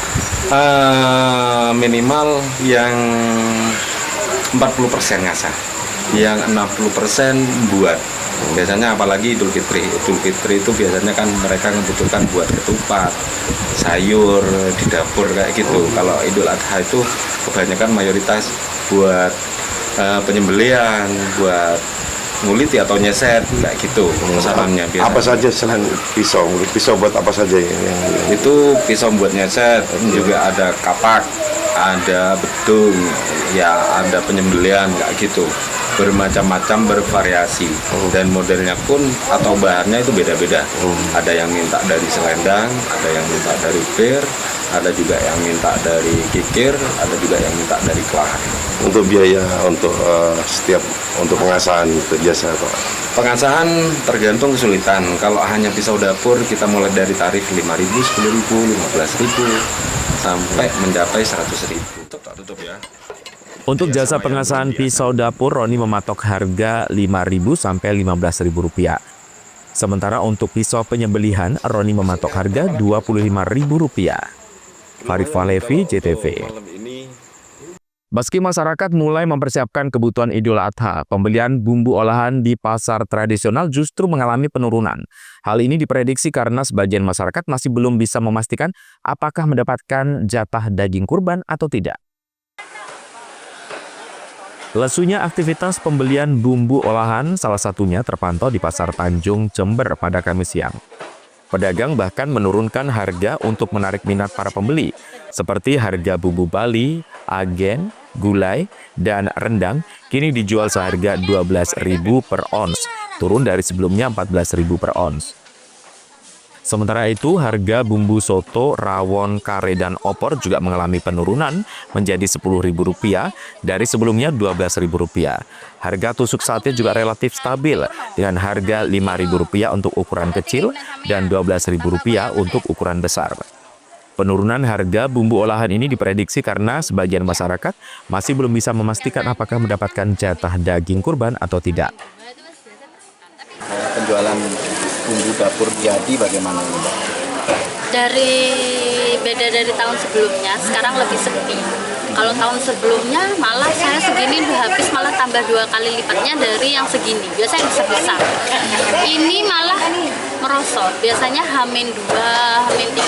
Minimal yang 40% ngasah, yang 60% buat. Biasanya apalagi Idul Fitri. Idul Fitri itu biasanya kan mereka membutuhkan buat ketupat, sayur di dapur kayak gitu. Kalau Idul Adha itu kebanyakan mayoritas buat penyembelihan, buat nguliti atau nyeset kayak gitu pemesanannya. Apa saja selain pisau? Pisau buat apa saja yang itu? Pisau buat nyeset, juga ada kapak, ada bedung, ya ada penyembelihan kayak gitu. Bermacam-macam, bervariasi, dan modelnya pun atau bahannya itu beda-beda. Ada yang minta dari selendang, ada yang minta dari pir, ada juga yang minta dari kikir, ada juga yang minta dari kelahan. Untuk biaya untuk untuk pengasahan itu biasa Pak? Pengasahan tergantung kesulitan. Kalau hanya pisau dapur kita mulai dari tarif 5.000, 10.000, 15.000 sampai mencapai 100.000. Tutup ya. Untuk jasa pengasahan pisau dapur, Roni mematok harga Rp5.000 sampai Rp15.000. Sementara untuk pisau penyembelihan, Roni mematok harga Rp25.000. Farid Falevi, JTV. Meski masyarakat mulai mempersiapkan kebutuhan Idul Adha, pembelian bumbu olahan di pasar tradisional justru mengalami penurunan. Hal ini diprediksi karena sebagian masyarakat masih belum bisa memastikan apakah mendapatkan jatah daging kurban atau tidak. Lesunya aktivitas pembelian bumbu olahan salah satunya terpantau di Pasar Tanjung, Jember pada Kamis siang. Pedagang bahkan menurunkan harga untuk menarik minat para pembeli, seperti harga bumbu Bali, agen, gulai, dan rendang kini dijual seharga Rp12.000 per ons, turun dari sebelumnya Rp14.000 per ons. Sementara itu, harga bumbu soto, rawon, kare, dan opor juga mengalami penurunan menjadi Rp10.000 dari sebelumnya Rp12.000. Harga tusuk sate juga relatif stabil dengan harga Rp5.000 untuk ukuran kecil dan Rp12.000 untuk ukuran besar. Penurunan harga bumbu olahan ini diprediksi karena sebagian masyarakat masih belum bisa memastikan apakah mendapatkan jatah daging kurban atau tidak. Penjualan bumbu dapur jadi bagaimana ini, Mbak? Beda dari tahun sebelumnya, sekarang lebih sepi. Kalau tahun sebelumnya malah saya segini udah habis, malah tambah 2 kali lipatnya dari yang segini. Biasanya yang besar. Ini malah merosot. Biasanya H-2, H-3,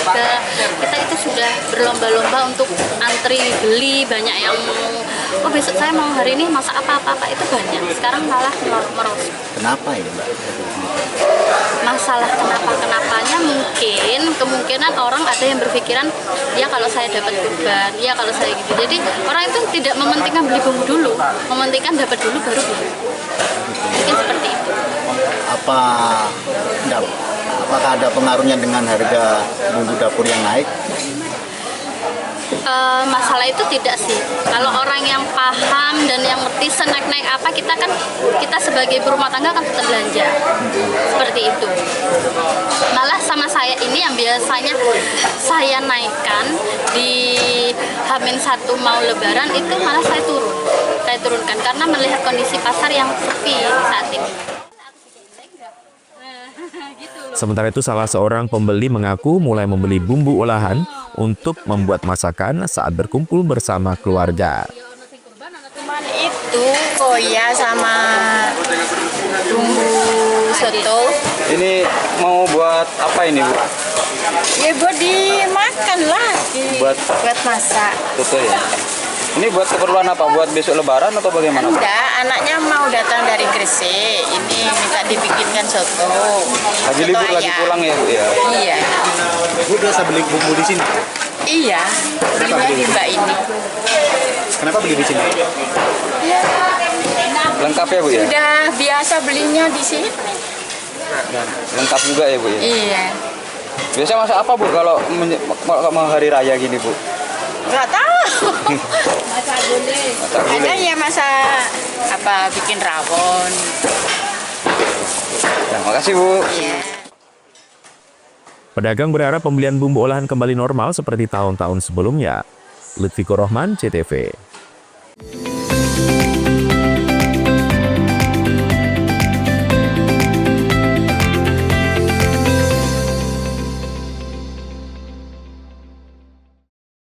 kita itu sudah berlomba-lomba untuk antri beli, banyak yang oh besok saya mau hari ini masak apa-apa, itu banyak. Sekarang malah merosot. Kenapa ini, Mbak? Masalah kenapa-kenapanya mungkin kemungkinan orang ada yang berpikiran ya kalau saya dapat kurban, ya kalau saya gitu. Jadi orang itu tidak mementingkan beli bumbu dulu, mementingkan dapat dulu baru beli. Mungkin seperti itu. Apakah ada pengaruhnya dengan harga bumbu dapur yang naik? Masalah itu tidak sih. Kalau orang yang paham dan yang ngerti senaik-naik apa, kita sebagai berumah tangga kan tetap belanja. Seperti itu. Malah sama saya ini yang biasanya saya naikkan di H-1 mau lebaran itu malah saya turunkan karena melihat kondisi pasar yang sepi saat Sementara itu salah seorang pembeli mengaku mulai membeli bumbu olahan untuk membuat masakan saat berkumpul bersama keluarga. Cuman itu koya sama bumbu soto. Ini mau buat apa ini, Bu? Ya buat dimakan lah, buat masak. Soto ya. Ini buat keperluan apa? Buat besok lebaran atau bagaimana? Enggak, anaknya mau datang dari Gresik. Ini minta dibikinkan soto. Lagi libur, lagi pulang ya, Bu ya? Iya. Bu biasa beli bumbu di sini? Iya, belinya di Mbak ini. Kenapa beli di sini? Ya, Lengkap ya, Bu ya? sudah biasa belinya di sini. Lengkap juga ya, Bu ya? Iya. Biasa masak apa, Bu, kalau mau hari raya gini, Bu? Nggak tahu. Ada ya masak apa bikin rawon. Terima kasih, Bu. Iya. Pedagang berharap pembelian bumbu olahan kembali normal seperti tahun-tahun sebelumnya. Lutfi Rohman, CTV.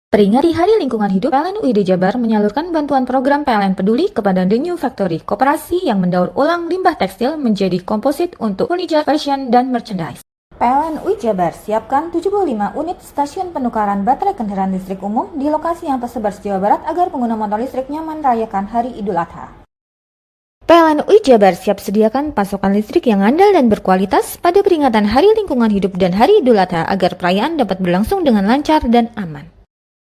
Peringati Hari Lingkungan Hidup, PLN UID Jabar menyalurkan bantuan program PLN Peduli kepada The New Factory, koperasi yang mendaur ulang limbah tekstil menjadi komposit untuk furniture, fashion, dan merchandise. PLN UI Jabar siapkan 75 unit stasiun penukaran baterai kendaraan listrik umum di lokasi yang tersebar se-Jawa Barat agar pengguna motor listrik nyaman merayakan Hari Idul Adha. PLN UI Jabar siap sediakan pasokan listrik yang andal dan berkualitas pada peringatan Hari Lingkungan Hidup dan Hari Idul Adha agar perayaan dapat berlangsung dengan lancar dan aman.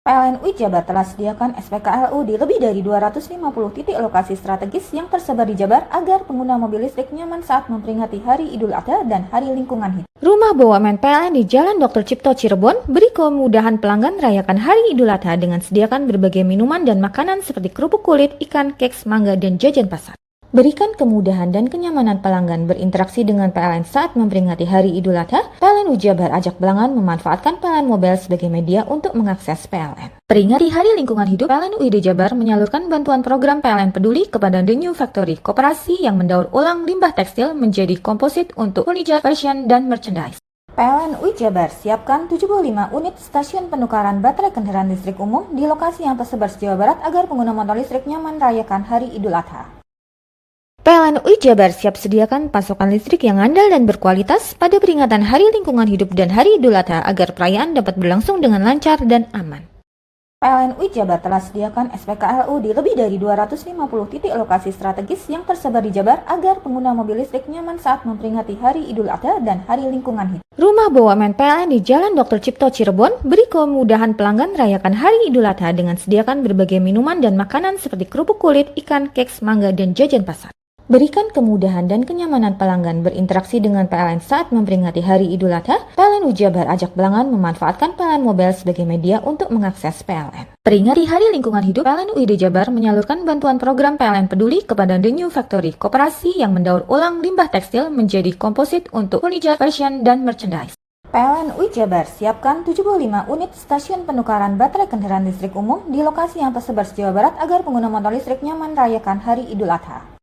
PLN UI Jabar telah sediakan SPKLU di lebih dari 250 titik lokasi strategis yang tersebar di Jabar agar pengguna mobil listrik nyaman saat memperingati Hari Idul Adha dan Hari Lingkungan Hidup. Rumah BUMN PLN di Jalan Dr. Cipto Cirebon beri kemudahan pelanggan merayakan Hari Idul Adha dengan sediakan berbagai minuman dan makanan seperti kerupuk kulit, ikan, keks, mangga, dan jajan pasar. Berikan kemudahan dan kenyamanan pelanggan berinteraksi dengan PLN saat memperingati Hari Idul Adha. PLN UI Jabar ajak pelanggan memanfaatkan PLN Mobile sebagai media untuk mengakses PLN. Peringati Hari Lingkungan Hidup, PLN UID Jabar menyalurkan bantuan program PLN Peduli kepada The New Factory, koperasi yang mendaur ulang limbah tekstil menjadi komposit untuk furniture, fashion, dan merchandise. PLN UI Jabar siapkan 75 unit stasiun penukaran baterai kendaraan listrik umum di lokasi yang tersebar se-Jawa Barat agar pengguna motor listrik nyaman merayakan Hari Idul Adha. PLN UI Jabar siap sediakan pasokan listrik yang andal dan berkualitas pada peringatan Hari Lingkungan Hidup dan Hari Idul Adha agar perayaan dapat berlangsung dengan lancar dan aman. PLN UI Jabar telah sediakan SPKLU di lebih dari 250 titik lokasi strategis yang tersebar di Jabar agar pengguna mobil listrik nyaman saat memperingati Hari Idul Adha dan Hari Lingkungan Hidup. Rumah BUMN PLN di Jalan Dr. Cipto Cirebon beri kemudahan pelanggan merayakan Hari Idul Adha dengan sediakan berbagai minuman dan makanan seperti kerupuk kulit, ikan, keks, mangga, dan jajan pasar. Berikan kemudahan dan kenyamanan pelanggan berinteraksi dengan PLN saat memperingati Hari Idul Adha. PLN UI Jabar ajak pelanggan memanfaatkan PLN Mobile sebagai media untuk mengakses PLN. Peringati Hari Lingkungan Hidup, PLN UID Jabar menyalurkan bantuan program PLN Peduli kepada The New Factory, koperasi yang mendaur ulang limbah tekstil menjadi komposit untuk furniture, fashion, dan merchandise. PLN UI Jabar siapkan 75 unit stasiun penukaran baterai kendaraan listrik umum di lokasi yang tersebar se-Jawa Barat agar pengguna motor listrik nyaman merayakan Hari Idul Adha.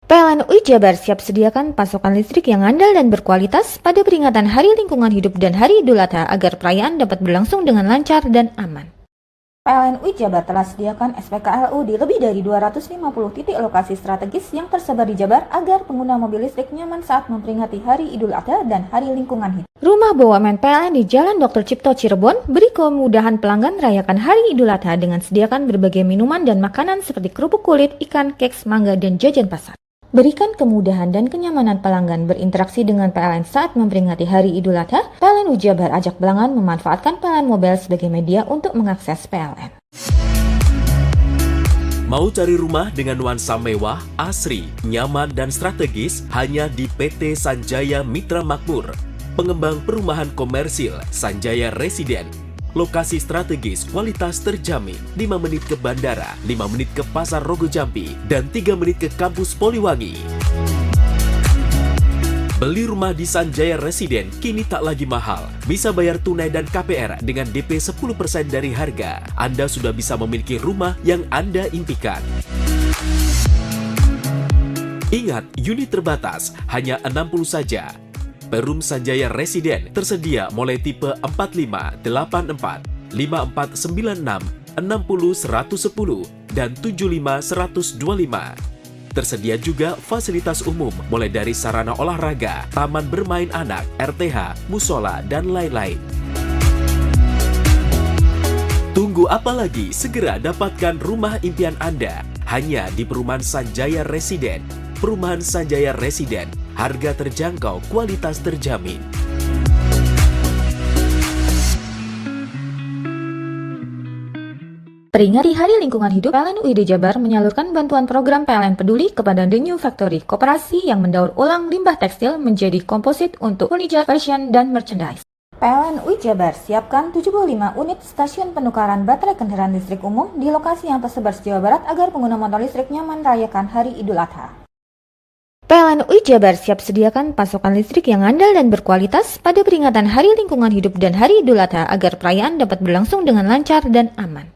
PLN UI Jabar siap sediakan pasokan listrik yang andal dan berkualitas pada peringatan Hari Lingkungan Hidup dan Hari Idul Adha agar perayaan dapat berlangsung dengan lancar dan aman. PLN UI Jabar telah sediakan SPKLU di lebih dari 250 titik lokasi strategis yang tersebar di Jabar agar pengguna mobil listrik nyaman saat memperingati Hari Idul Adha dan Hari Lingkungan Hidup. Rumah BUMN PLN di Jalan Dr. Cipto Cirebon beri kemudahan pelanggan merayakan Hari Idul Adha dengan sediakan berbagai minuman dan makanan seperti kerupuk kulit, ikan, keks, mangga, dan jajan pasar. Berikan kemudahan dan kenyamanan pelanggan berinteraksi dengan PLN saat memperingati Hari Idul Adha. PLN UI Jabar ajak pelanggan memanfaatkan PLN Mobile sebagai media untuk mengakses PLN. Mau cari rumah dengan nuansa mewah, asri, nyaman, dan strategis hanya di PT Sanjaya Mitra Makmur. Pengembang perumahan komersil Sanjaya Residen. Lokasi strategis, kualitas terjamin, 5 menit ke bandara, 5 menit ke Pasar Rogo Jampi, dan 3 menit ke kampus Poliwangi. Beli rumah di Sanjaya Residen kini tak lagi mahal. Bisa bayar tunai dan KPR dengan DP 10% dari harga. Anda sudah bisa memiliki rumah yang Anda impikan. Ingat, unit terbatas, hanya 60 saja. Perum Sanjaya Residen tersedia mulai tipe 45, 84, 5496, 60 110, dan 75 125. Tersedia juga fasilitas umum mulai dari sarana olahraga, taman bermain anak, RTH, musola, dan lain-lain. Tunggu apa lagi? Segera dapatkan rumah impian Anda hanya di Perumahan Sanjaya Residen. Perumahan Sanjaya Residen, harga terjangkau, kualitas terjamin. Peringati Hari Lingkungan Hidup, PLN UID Jabar menyalurkan bantuan program PLN Peduli kepada The New Factory, koperasi yang mendaur ulang limbah tekstil menjadi komposit untuk furniture, fashion, dan merchandise. PLN UID Jabar siapkan 75 unit stasiun penukaran baterai kendaraan listrik umum di lokasi yang tersebar Jawa Barat agar pengguna motor listrik nyaman merayakan Hari Idul Adha. PLN UID Jabar siap sediakan pasokan listrik yang andal dan berkualitas pada peringatan Hari Lingkungan Hidup dan Hari Idul Adha agar perayaan dapat berlangsung dengan lancar dan aman.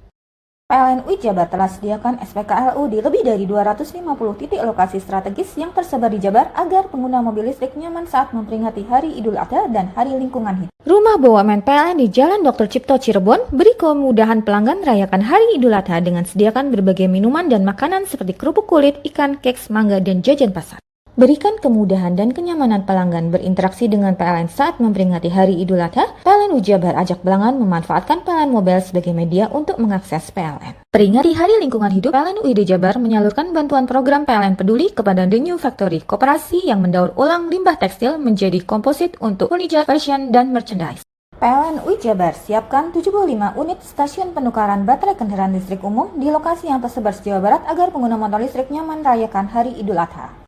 PLN UID Jabar telah sediakan SPKLU di lebih dari 250 titik lokasi strategis yang tersebar di Jabar agar pengguna mobil listrik nyaman saat memperingati Hari Idul Adha dan Hari Lingkungan Hidup. Rumah BUMN PLN di Jalan Dr. Cipto Cirebon beri kemudahan pelanggan merayakan Hari Idul Adha dengan sediakan berbagai minuman dan makanan seperti kerupuk kulit, ikan, keks, mangga, dan jajan pasar. Berikan kemudahan dan kenyamanan pelanggan berinteraksi dengan PLN saat memperingati Hari Idul Adha. PLN UID Jabar ajak pelanggan memanfaatkan PLN Mobile sebagai media untuk mengakses PLN. Peringati Hari Lingkungan Hidup, PLN UID Jabar menyalurkan bantuan program PLN Peduli kepada The New Factory, koperasi yang mendaur ulang limbah tekstil menjadi komposit untuk furniture, fashion, dan merchandise. PLN UID Jabar siapkan 75 unit stasiun penukaran baterai kendaraan listrik umum di lokasi yang tersebar Jawa Barat agar pengguna motor listrik nyaman merayakan Hari Idul Adha.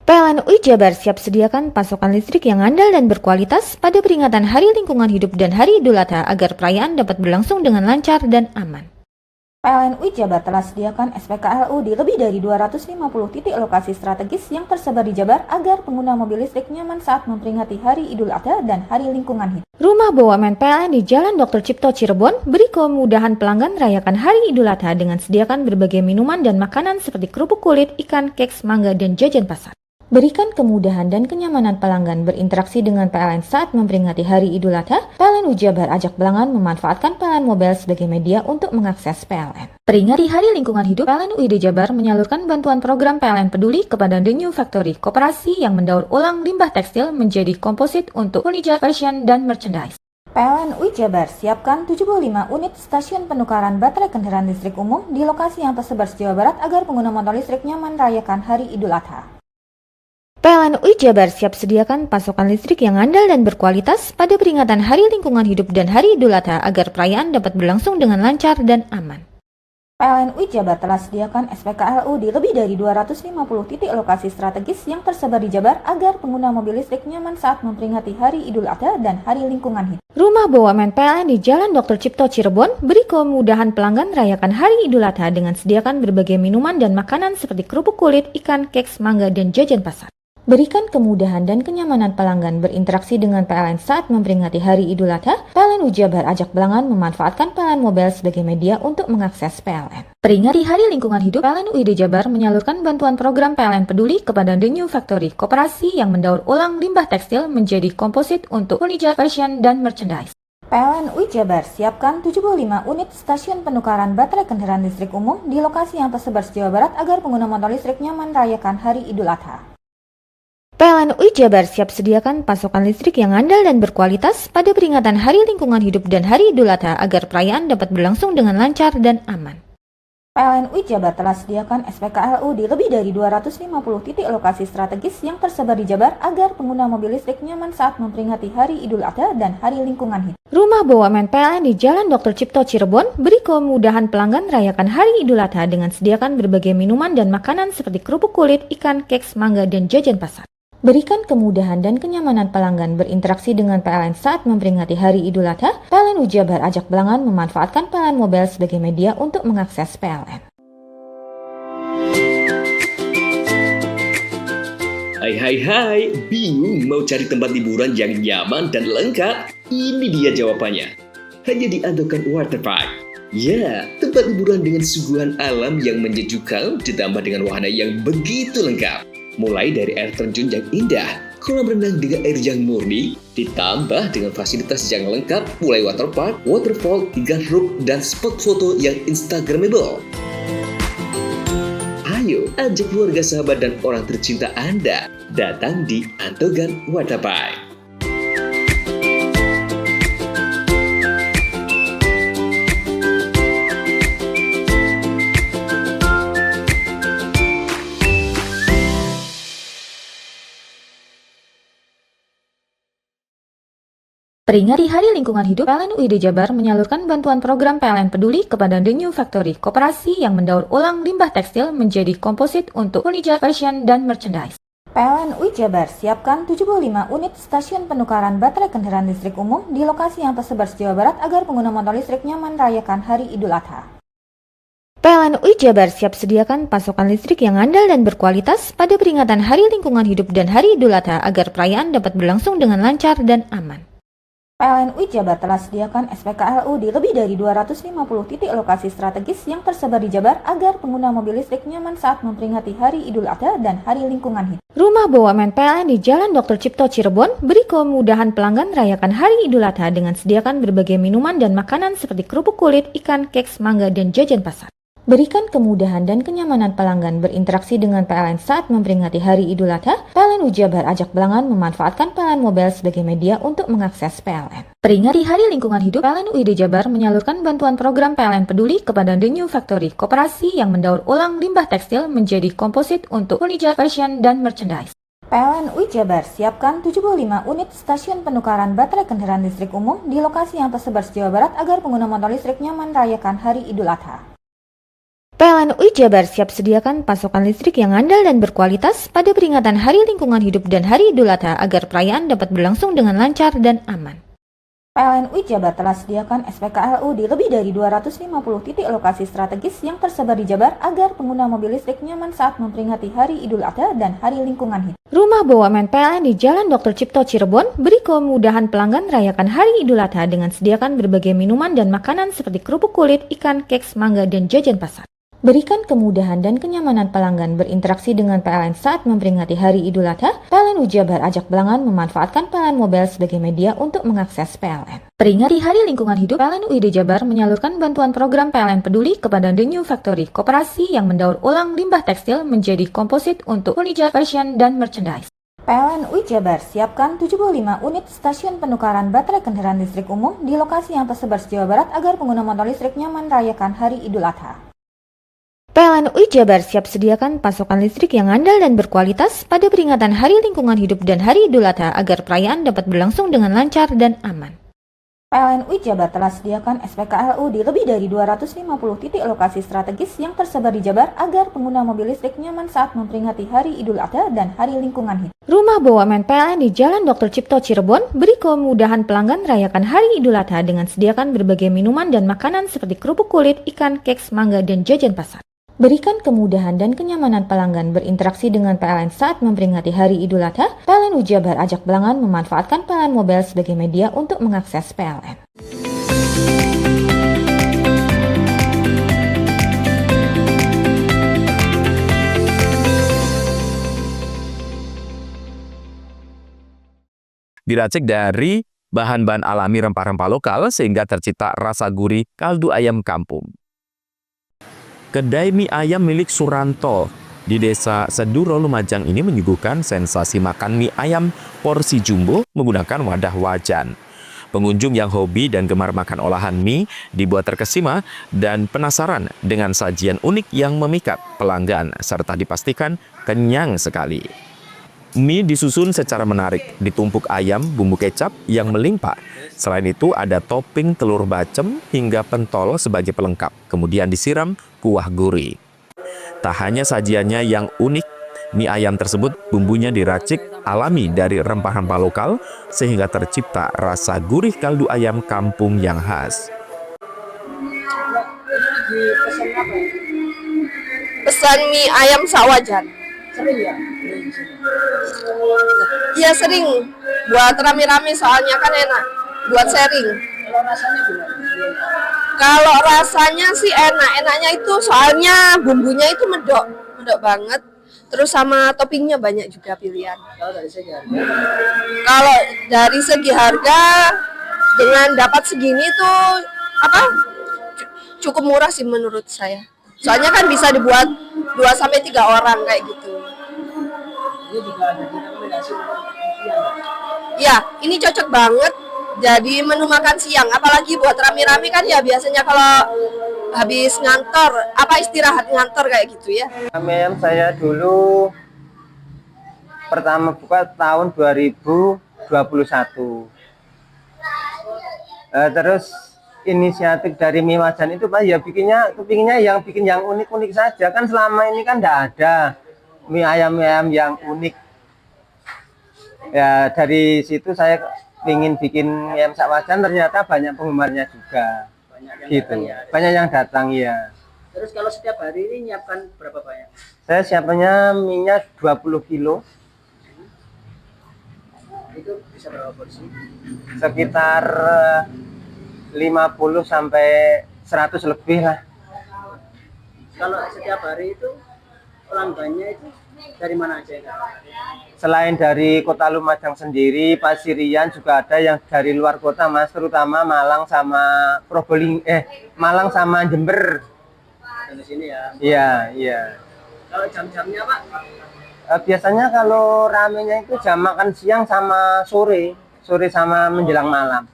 PLN UID Jabar siap sediakan pasokan listrik yang andal dan berkualitas pada peringatan Hari Lingkungan Hidup dan Hari Idul Adha agar perayaan dapat berlangsung dengan lancar dan aman. PLN UID Jabar telah sediakan SPKLU di lebih dari 250 titik lokasi strategis yang tersebar di Jabar agar pengguna mobil listrik nyaman saat memperingati Hari Idul Adha dan Hari Lingkungan Hidup. Rumah BUMN PLN di Jalan Dr. Cipto Cirebon beri kemudahan pelanggan merayakan Hari Idul Adha dengan sediakan berbagai minuman dan makanan seperti kerupuk kulit, ikan, keks, mangga, dan jajan pasar. Berikan kemudahan dan kenyamanan pelanggan berinteraksi dengan PLN saat memperingati Hari Idul Adha. PLN UID Jabar ajak pelanggan memanfaatkan PLN Mobile sebagai media untuk mengakses PLN. Peringati Hari Lingkungan Hidup, PLN UID Jabar menyalurkan bantuan program PLN Peduli kepada The New Factory, koperasi yang mendaur ulang limbah tekstil menjadi komposit untuk furniture, fashion, dan merchandise. PLN UID Jabar siapkan 75 unit stasiun penukaran baterai kendaraan listrik umum di lokasi yang tersebar Jawa Barat agar pengguna motor listrik nyaman merayakan Hari Idul Adha. PLN UID Jabar siap sediakan pasokan listrik yang andal dan berkualitas pada peringatan Hari Lingkungan Hidup dan Hari Idul Adha agar perayaan dapat berlangsung dengan lancar dan aman. PLN UID Jabar telah sediakan SPKLU di lebih dari 250 titik lokasi strategis yang tersebar di Jabar agar pengguna mobil listrik nyaman saat memperingati Hari Idul Adha dan Hari Lingkungan Hidup. Rumah BUMN PLN di Jalan Dr. Cipto Cirebon beri kemudahan pelanggan merayakan Hari Idul Adha dengan sediakan berbagai minuman dan makanan seperti kerupuk kulit, ikan, keks, mangga, dan jajan pasar. Berikan kemudahan dan kenyamanan pelanggan berinteraksi dengan PLN saat memperingati Hari Idul Adha. PLN UID Jabar ajak pelanggan memanfaatkan PLN Mobile sebagai media untuk mengakses PLN. Peringati Hari Lingkungan Hidup, PLN UID Jabar menyalurkan bantuan program PLN Peduli kepada The New Factory, koperasi yang mendaur ulang limbah tekstil menjadi komposit untuk furniture, fashion, dan merchandise. PLN UID Jabar siapkan 75 unit stasiun penukaran baterai kendaraan listrik umum di lokasi yang tersebar Jawa Barat agar pengguna motor listrik nyaman merayakan Hari Idul Adha. PLN UID Jabar siap sediakan pasokan listrik yang andal dan berkualitas pada peringatan Hari Lingkungan Hidup dan Hari Idul Adha agar perayaan dapat berlangsung dengan lancar dan aman. PLN UID Jabar telah sediakan SPKLU di lebih dari 250 titik lokasi strategis yang tersebar di Jabar agar pengguna mobil listrik nyaman saat memperingati Hari Idul Adha dan Hari Lingkungan Hidup. Rumah BUMN PLN di Jalan Dr. Cipto Cirebon beri kemudahan pelanggan merayakan Hari Idul Adha dengan sediakan berbagai minuman dan makanan seperti kerupuk kulit, ikan, keks, mangga, dan jajan pasar. Berikan kemudahan dan kenyamanan pelanggan berinteraksi dengan PLN saat memperingati Hari Idul Adha. PLN UID Jabar ajak pelanggan memanfaatkan PLN Mobile sebagai media untuk mengakses PLN. Hai, bingung mau cari tempat liburan yang nyaman dan lengkap? Ini dia jawabannya. Hanya di Andokan Waterpark. Ya, tempat liburan dengan suguhan alam yang menyejukkan ditambah dengan wahana yang begitu lengkap. Mulai dari air terjun yang indah, kolam renang dengan air yang murni, ditambah dengan fasilitas yang lengkap mulai waterpark, waterfall, hingga roof dan spot foto yang instagramable. Ayo, ajak keluarga, sahabat, dan orang tercinta Anda datang di Antogan Waterpark. Peringati Hari Lingkungan Hidup, PLN UID Jabar menyalurkan bantuan program PLN Peduli kepada The New Factory, koperasi yang mendaur ulang limbah tekstil menjadi komposit untuk furniture, fashion, dan merchandise. PLN UID Jabar siapkan 75 unit stasiun penukaran baterai kendaraan listrik umum di lokasi yang tersebar di Jawa Barat agar pengguna motor listrik nyaman merayakan Hari Idul Adha. PLN UID Jabar siap sediakan pasokan listrik yang andal dan berkualitas pada peringatan Hari Lingkungan Hidup dan Hari Idul Adha agar perayaan dapat berlangsung dengan lancar dan aman. PLN UID Jabar telah sediakan SPKLU di lebih dari 250 titik lokasi strategis yang tersebar di Jabar agar pengguna mobil listrik nyaman saat memperingati Hari Idul Adha dan Hari Lingkungan Hidup. Rumah BUMN PLN di Jalan Dr. Cipto Cirebon beri kemudahan pelanggan rayakan Hari Idul Adha dengan sediakan berbagai minuman dan makanan seperti kerupuk kulit, ikan, keks, mangga, dan jajan pasar. Berikan kemudahan dan kenyamanan pelanggan berinteraksi dengan PLN saat memperingati Hari Idul Adha. PLN UID Jabar ajak pelanggan memanfaatkan PLN Mobile sebagai media untuk mengakses PLN. Peringati Hari Lingkungan Hidup, PLN UID Jabar menyalurkan bantuan program PLN Peduli kepada The New Factory, koperasi yang mendaur ulang limbah tekstil menjadi komposit untuk furniture, fashion, dan merchandise. PLN UID Jabar siapkan 75 unit stasiun penukaran baterai kendaraan listrik umum di lokasi yang tersebar di Jawa Barat agar pengguna motor listrik nyaman merayakan Hari Idul Adha. PLN UID Jabar siap sediakan pasokan listrik yang andal dan berkualitas pada peringatan Hari Lingkungan Hidup dan Hari Idul Adha agar perayaan dapat berlangsung dengan lancar dan aman. PLN UID Jabar telah sediakan SPKLU di lebih dari 250 titik lokasi strategis yang tersebar di Jabar agar pengguna mobil listrik nyaman saat memperingati Hari Idul Adha dan Hari Lingkungan Hidup. Rumah BUMN PLN di Jalan Dr. Cipto Cirebon beri kemudahan pelanggan rayakan Hari Idul Adha dengan sediakan berbagai minuman dan makanan seperti kerupuk kulit, ikan, keks, mangga, dan jajan pasar. Berikan kemudahan dan kenyamanan pelanggan berinteraksi dengan PLN saat memperingati Hari Idul Adha. PLN UID Jabar ajak pelanggan memanfaatkan PLN Mobile sebagai media untuk mengakses PLN. Peringati Hari Lingkungan Hidup, PLN UID Jabar menyalurkan bantuan program PLN Peduli kepada The New Factory, koperasi yang mendaur ulang limbah tekstil menjadi komposit untuk furniture, fashion, dan merchandise. PLN UID Jabar siapkan 75 unit stasiun penukaran baterai kendaraan listrik umum di lokasi yang tersebar di Jawa Barat agar pengguna motor listrik nyaman merayakan Hari Idul Adha. PLN UID Jabar siap sediakan pasokan listrik yang andal dan berkualitas pada peringatan Hari Lingkungan Hidup dan Hari Idul Adha agar perayaan dapat berlangsung dengan lancar dan aman. PLN UID Jabar telah sediakan SPKLU di lebih dari 250 titik lokasi strategis yang tersebar di Jabar agar pengguna mobil listrik nyaman saat memperingati Hari Idul Adha dan Hari Lingkungan Hidup. Rumah BUMN PLN di Jalan Dr. Cipto Cirebon beri kemudahan pelanggan rayakan Hari Idul Adha dengan sediakan berbagai minuman dan makanan seperti kerupuk kulit, ikan, keks, mangga, dan jajan pasar. Berikan kemudahan dan kenyamanan pelanggan berinteraksi dengan PLN saat memperingati Hari Idul Adha. PLN UID Jabar ajak pelanggan memanfaatkan PLN Mobile sebagai media untuk mengakses PLN. Diracik dari bahan-bahan alami rempah-rempah lokal sehingga tercipta rasa gurih kaldu ayam kampung. Kedai mie ayam milik Suranto di Desa Seduro, Lumajang ini menyuguhkan sensasi makan mie ayam porsi jumbo menggunakan wadah wajan. Pengunjung yang hobi dan gemar makan olahan mie dibuat terkesima dan penasaran dengan sajian unik yang memikat pelanggan serta dipastikan kenyang sekali. Mie disusun secara menarik, ditumpuk ayam, bumbu kecap yang melimpah. Selain itu ada topping telur bacem hingga pentol sebagai pelengkap, kemudian disiram kuah gurih. Tak hanya sajiannya yang unik, mie ayam tersebut bumbunya diracik alami dari rempah-rempah lokal sehingga tercipta rasa gurih kaldu ayam kampung yang khas. Pesan mie ayam sawajan. Sering ya? Iya sering, buat rame-rame soalnya kan enak, buat sharing. Kalau rasanya gimana? Kalau rasanya sih enak, enaknya itu soalnya bumbunya itu medok banget. Terus sama toppingnya banyak juga pilihan. Kalau dari segi harga? Kalau dari segi harga dengan dapat segini tuh cukup murah sih menurut saya. Soalnya kan bisa dibuat 2-3 orang kayak gitu. Ini juga ada rekomendasi untuk siang. Ya, ini cocok banget jadi menu makan siang. Apalagi buat rame-rame kan ya biasanya kalau habis ngantor, istirahat ngantor kayak gitu ya. Ramen saya dulu pertama buka tahun 2021. Terus inisiatif dari mie wajan itu Pak ya bikinnya yang unik-unik saja. Kan selama ini kan tidak ada mie ayam yang unik. Ya dari situ saya ingin bikin mie ayam sak wajan, ternyata banyak penggemarnya juga. Banyak yang datang ya. Terus kalau setiap hari ini nyiapkan berapa banyak? Saya siapnya minyak 20 kilo. Itu bisa berapa porsi? Sekitar 50 sampai 100 lebih lah. Kalau setiap hari itu pelanggannya itu dari mana aja? Selain dari Kota Lumajang sendiri, Pasirian juga ada yang dari luar kota Mas, terutama Malang sama Malang sama Jember. Dari sini ya? Iya. Kalau jam-jamnya Pak? Biasanya kalau ramenya itu jam makan siang sama sore sama menjelang malam.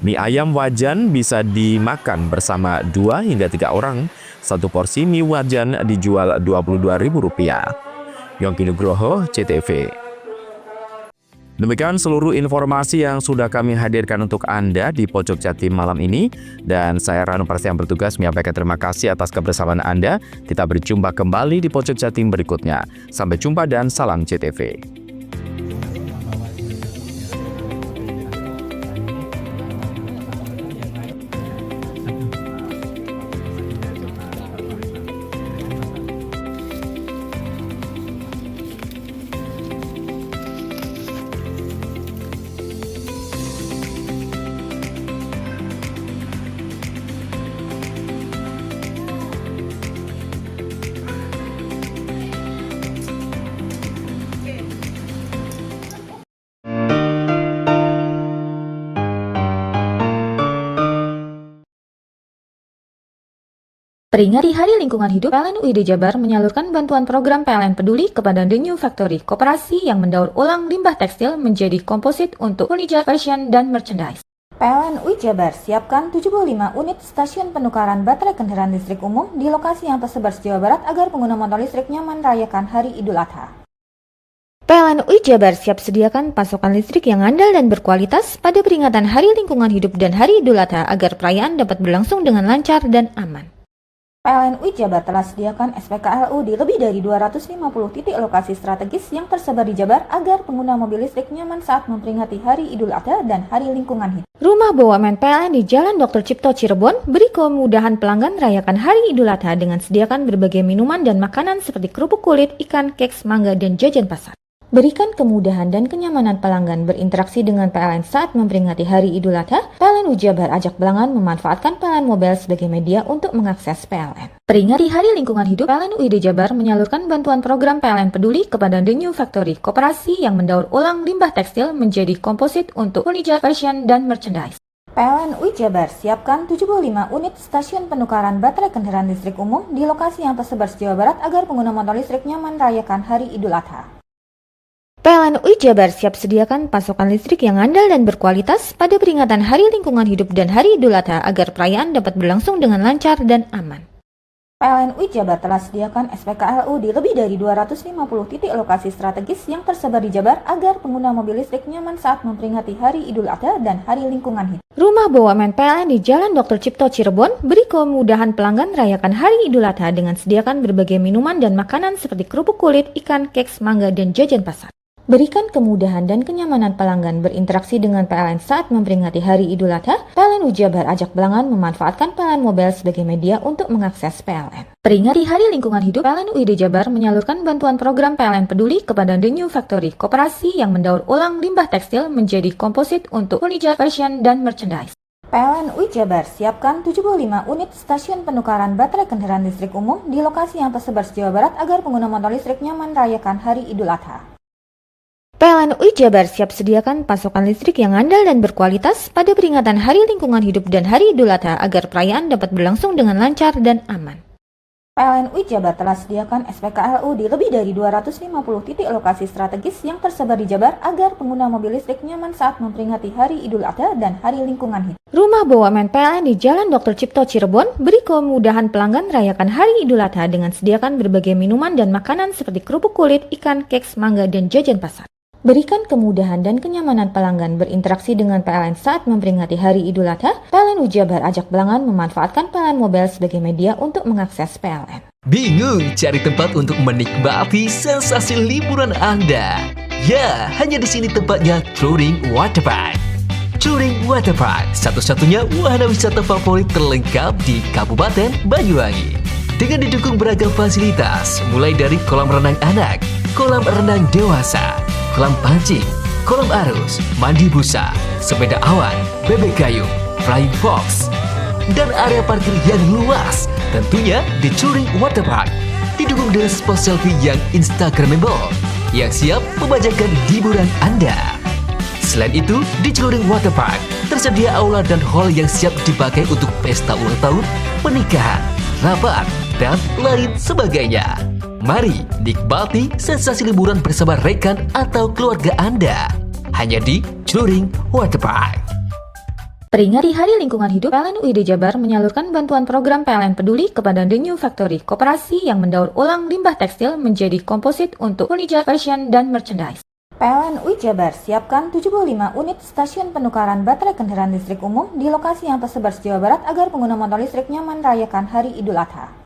Mie ayam wajan bisa dimakan bersama 2 hingga 3 orang. Satu porsi mie wajan dijual Rp22.000. Yongki Nugroho, CTV. Demikian seluruh informasi yang sudah kami hadirkan untuk Anda di Pojok Jatim malam ini. Dan saya Ranu Parsi yang bertugas menyampaikan terima kasih atas kebersamaan Anda. Kita berjumpa kembali di Pojok Jatim berikutnya. Sampai jumpa dan salam CTV. Peringati Hari Lingkungan Hidup, PLN UID Jabar menyalurkan bantuan program PLN Peduli kepada The New Factory, koperasi yang mendaur ulang limbah tekstil menjadi komposit untuk furniture, fashion, dan merchandise. PLN UID Jabar siapkan 75 unit stasiun penukaran baterai kendaraan listrik umum di lokasi yang tersebar di Jawa Barat agar pengguna motor listrik nyaman merayakan Hari Idul Adha. PLN UID Jabar siap sediakan pasokan listrik yang andal dan berkualitas pada peringatan Hari Lingkungan Hidup dan Hari Idul Adha agar perayaan dapat berlangsung dengan lancar dan aman. PLN UID Jabar telah sediakan SPKLU di lebih dari 250 titik lokasi strategis yang tersebar di Jabar agar pengguna mobil listrik nyaman saat memperingati Hari Idul Adha dan Hari Lingkungan Hidup. Rumah BUMN PLN di Jalan Dr. Cipto Cirebon beri kemudahan pelanggan merayakan Hari Idul Adha dengan sediakan berbagai minuman dan makanan seperti kerupuk kulit, ikan, keks, mangga, dan jajan pasar. Berikan kemudahan dan kenyamanan pelanggan berinteraksi dengan PLN saat memperingati Hari Idul Adha. PLN UID Jabar ajak pelanggan memanfaatkan PLN Mobile sebagai media untuk mengakses PLN. Peringati Hari Lingkungan Hidup, PLN UID Jabar menyalurkan bantuan program PLN Peduli kepada The New Factory, koperasi yang mendaur ulang limbah tekstil menjadi komposit untuk furniture, fashion, dan merchandise. PLN UID Jabar siapkan 75 unit stasiun penukaran baterai kendaraan listrik umum di lokasi yang tersebar di Jawa Barat agar pengguna motor listrik nyaman merayakan Hari Idul Adha. PLN UID Jabar siap sediakan pasokan listrik yang andal dan berkualitas pada peringatan Hari Lingkungan Hidup dan Hari Idul Adha agar perayaan dapat berlangsung dengan lancar dan aman. PLN UID Jabar telah sediakan SPKLU di lebih dari 250 titik lokasi strategis yang tersebar di Jabar agar pengguna mobil listrik nyaman saat memperingati Hari Idul Adha dan Hari Lingkungan Hidup. Rumah BUMN PLN di Jalan Dr. Cipto Cirebon beri kemudahan pelanggan merayakan Hari Idul Adha dengan sediakan berbagai minuman dan makanan seperti kerupuk kulit, ikan, keks, mangga, dan jajan pasar. Berikan kemudahan dan kenyamanan pelanggan berinteraksi dengan PLN saat memperingati Hari Idul Adha. PLN UID Jabar ajak pelanggan memanfaatkan PLN Mobile sebagai media untuk mengakses PLN. Peringati Hari Lingkungan Hidup, PLN UID Jabar menyalurkan bantuan program PLN Peduli kepada The New Factory, koperasi yang mendaur ulang limbah tekstil menjadi komposit untuk furniture, fashion, dan merchandise. PLN UI Jabar siapkan 75 unit stasiun penukaran baterai kendaraan listrik umum di lokasi yang tersebar di Jawa Barat agar pengguna motor listrik nyaman merayakan Hari Idul Adha. PLN UI Jabar siap sediakan pasokan listrik yang andal dan berkualitas pada peringatan Hari Lingkungan Hidup dan Hari Idul Adha agar perayaan dapat berlangsung dengan lancar dan aman. PLN UI Jabar telah sediakan SPKLU di lebih dari 250 titik lokasi strategis yang tersebar di Jabar agar pengguna mobil listrik nyaman saat memperingati Hari Idul Adha dan Hari Lingkungan Hidup. Rumah BUMN PLN di Jalan Dr. Cipto Cirebon beri kemudahan pelanggan merayakan Hari Idul Adha dengan sediakan berbagai minuman dan makanan seperti kerupuk kulit, ikan, keks, mangga, dan jajan pasar. Berikan kemudahan dan kenyamanan pelanggan berinteraksi dengan PLN saat memperingati Hari Idul Adha. PLN UI Jabar ajak pelanggan memanfaatkan PLN Mobile sebagai media untuk mengakses PLN. Bingung cari tempat untuk menikmati sensasi liburan Anda? Ya, hanya di sini tempatnya Touring Waterpark. Touring Waterpark, satu-satunya wahana wisata favorit terlengkap di Kabupaten Banyuwangi. Dengan didukung beragam fasilitas, mulai dari kolam renang anak, kolam renang dewasa, kolam pancing, kolam arus, mandi busa, sepeda awan, bebek kayu, flying fox, dan area parkir yang luas. Tentunya di Touring Waterpark didukung dengan spot selfie yang instagramable yang siap membajakan hiburan Anda. Selain itu, di Touring Waterpark tersedia aula dan hall yang siap dipakai untuk pesta ulang tahun, pernikahan, rapat, dan lain sebagainya. Mari nikmati sensasi liburan bersama rekan atau keluarga Anda. Hanya di Touring Waterpark. Peringati Hari Lingkungan Hidup, PLN UI Jabar menyalurkan bantuan program PLN Peduli kepada The New Factory, koperasi yang mendaur ulang limbah tekstil menjadi komposit untuk furniture, fashion, dan merchandise. PLN UI Jabar siapkan 75 unit stasiun penukaran baterai kendaraan listrik umum di lokasi yang tersebar di Jawa Barat agar pengguna motor listrik nyaman merayakan Hari Idul Adha.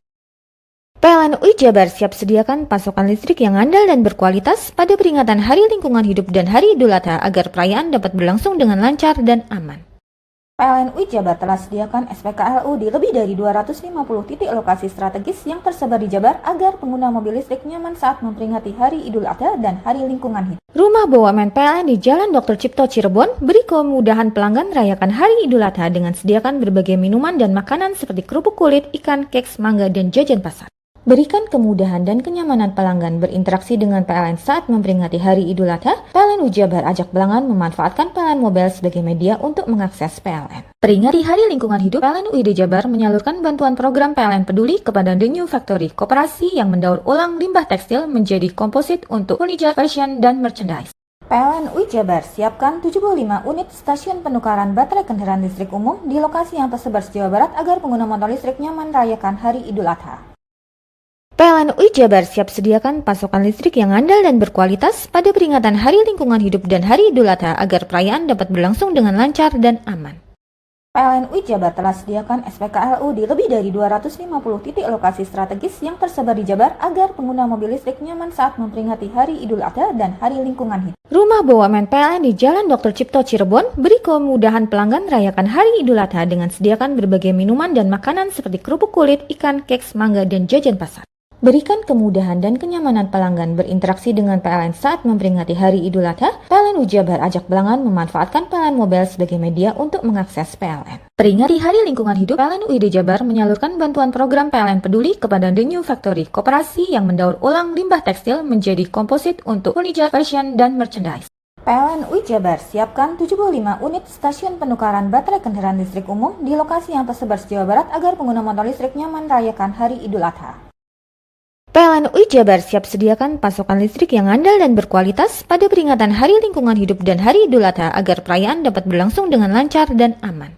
PLN UI Jabar siap sediakan pasokan listrik yang andal dan berkualitas pada peringatan Hari Lingkungan Hidup dan Hari Idul Adha agar perayaan dapat berlangsung dengan lancar dan aman. PLN UI Jabar telah sediakan SPKLU di lebih dari 250 titik lokasi strategis yang tersebar di Jabar agar pengguna mobil listrik nyaman saat memperingati Hari Idul Adha dan Hari Lingkungan Hidup. Rumah BUMN PLN di Jalan Dr. Cipto Cirebon beri kemudahan pelanggan merayakan Hari Idul Adha dengan sediakan berbagai minuman dan makanan seperti kerupuk kulit, ikan, keks, mangga, dan jajan pasar. Berikan kemudahan dan kenyamanan pelanggan berinteraksi dengan PLN saat memperingati Hari Idul Adha. PLN UI Jabar ajak pelanggan memanfaatkan PLN Mobile sebagai media untuk mengakses PLN. Peringati Hari Lingkungan Hidup, PLN UI Jabar menyalurkan bantuan program PLN Peduli kepada The New Factory, koperasi yang mendaur ulang limbah tekstil menjadi komposit untuk furniture, fashion, dan merchandise. PLN UI Jabar siapkan 75 unit stasiun penukaran baterai kendaraan listrik umum di lokasi yang tersebar di Jawa Barat agar pengguna motor listrik nyaman merayakan Hari Idul Adha. PLN UI Jabar siap sediakan pasokan listrik yang andal dan berkualitas pada peringatan Hari Lingkungan Hidup dan Hari Idul Adha agar perayaan dapat berlangsung dengan lancar dan aman. PLN UI Jabar telah sediakan SPKLU di lebih dari 250 titik lokasi strategis yang tersebar di Jabar agar pengguna mobil listrik nyaman saat memperingati Hari Idul Adha dan Hari Lingkungan Hidup. Rumah BUMN PLN di Jalan Dr. Cipto Cirebon beri kemudahan pelanggan merayakan Hari Idul Adha dengan sediakan berbagai minuman dan makanan seperti kerupuk kulit, ikan, keks, mangga, dan jajan pasar. Berikan kemudahan dan kenyamanan pelanggan berinteraksi dengan PLN saat memperingati Hari Idul Adha. PLN UI Jabar ajak pelanggan memanfaatkan PLN Mobile sebagai media untuk mengakses PLN. Peringati Hari Lingkungan Hidup, PLN UI Jabar menyalurkan bantuan program PLN Peduli kepada The New Factory, koperasi yang mendaur ulang limbah tekstil menjadi komposit untuk furniture, fashion, dan merchandise. PLN UI Jabar siapkan 75 unit stasiun penukaran baterai kendaraan listrik umum di lokasi yang tersebar di Jawa Barat agar pengguna motor listrik nyaman merayakan Hari Idul Adha. PLN UI Jabar siap sediakan pasokan listrik yang andal dan berkualitas pada peringatan Hari Lingkungan Hidup dan Hari Idul Adha agar perayaan dapat berlangsung dengan lancar dan aman.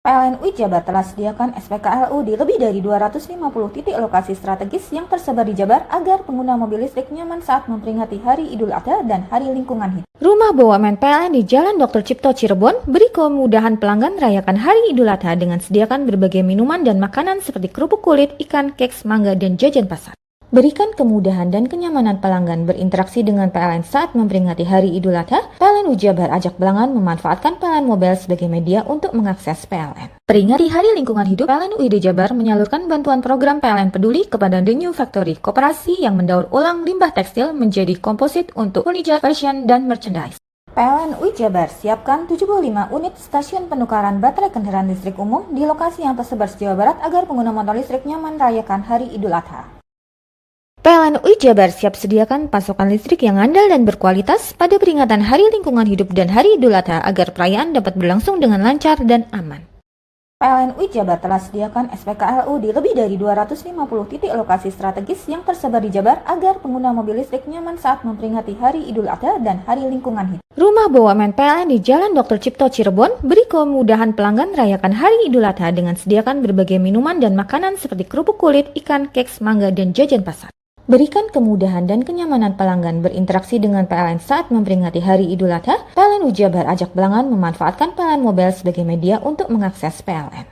PLN UI Jabar telah sediakan SPKLU di lebih dari 250 titik lokasi strategis yang tersebar di Jabar agar pengguna mobil listrik nyaman saat memperingati Hari Idul Adha dan Hari Lingkungan Hidup. Rumah BUMN PLN di Jalan Dr. Cipto Cirebon beri kemudahan pelanggan merayakan Hari Idul Adha dengan sediakan berbagai minuman dan makanan seperti kerupuk kulit, ikan, keks, mangga, dan jajan pasar. Berikan kemudahan dan kenyamanan pelanggan berinteraksi dengan PLN saat memperingati Hari Idul Adha. PLN UI Jabar ajak pelanggan memanfaatkan PLN Mobile sebagai media untuk mengakses PLN. Peringati Hari Lingkungan Hidup, PLN UI Jabar menyalurkan bantuan program PLN Peduli kepada The New Factory, koperasi yang mendaur ulang limbah tekstil menjadi komposit untuk furniture, fashion, dan merchandise. PLN UI Jabar siapkan 75 unit stasiun penukaran baterai kendaraan listrik umum di lokasi yang tersebar Jawa Barat agar pengguna motor listrik nyaman merayakan Hari Idul Adha. PLN UI Jabar siap sediakan pasokan listrik yang andal dan berkualitas pada peringatan Hari Lingkungan Hidup dan Hari Idul Adha agar perayaan dapat berlangsung dengan lancar dan aman. PLN UI Jabar telah sediakan SPKLU di lebih dari 250 titik lokasi strategis yang tersebar di Jabar agar pengguna mobil listrik nyaman saat memperingati Hari Idul Adha dan Hari Lingkungan Hidup. Rumah BUMN PLN di Jalan Dr. Cipto Cirebon beri kemudahan pelanggan rayakan Hari Idul Adha dengan sediakan berbagai minuman dan makanan seperti kerupuk kulit, ikan, keks, mangga, dan jajan pasar. Berikan kemudahan dan kenyamanan pelanggan berinteraksi dengan PLN saat memperingati Hari Idul Adha. PLN UI Jabar ajak pelanggan memanfaatkan PLN Mobile sebagai media untuk mengakses PLN.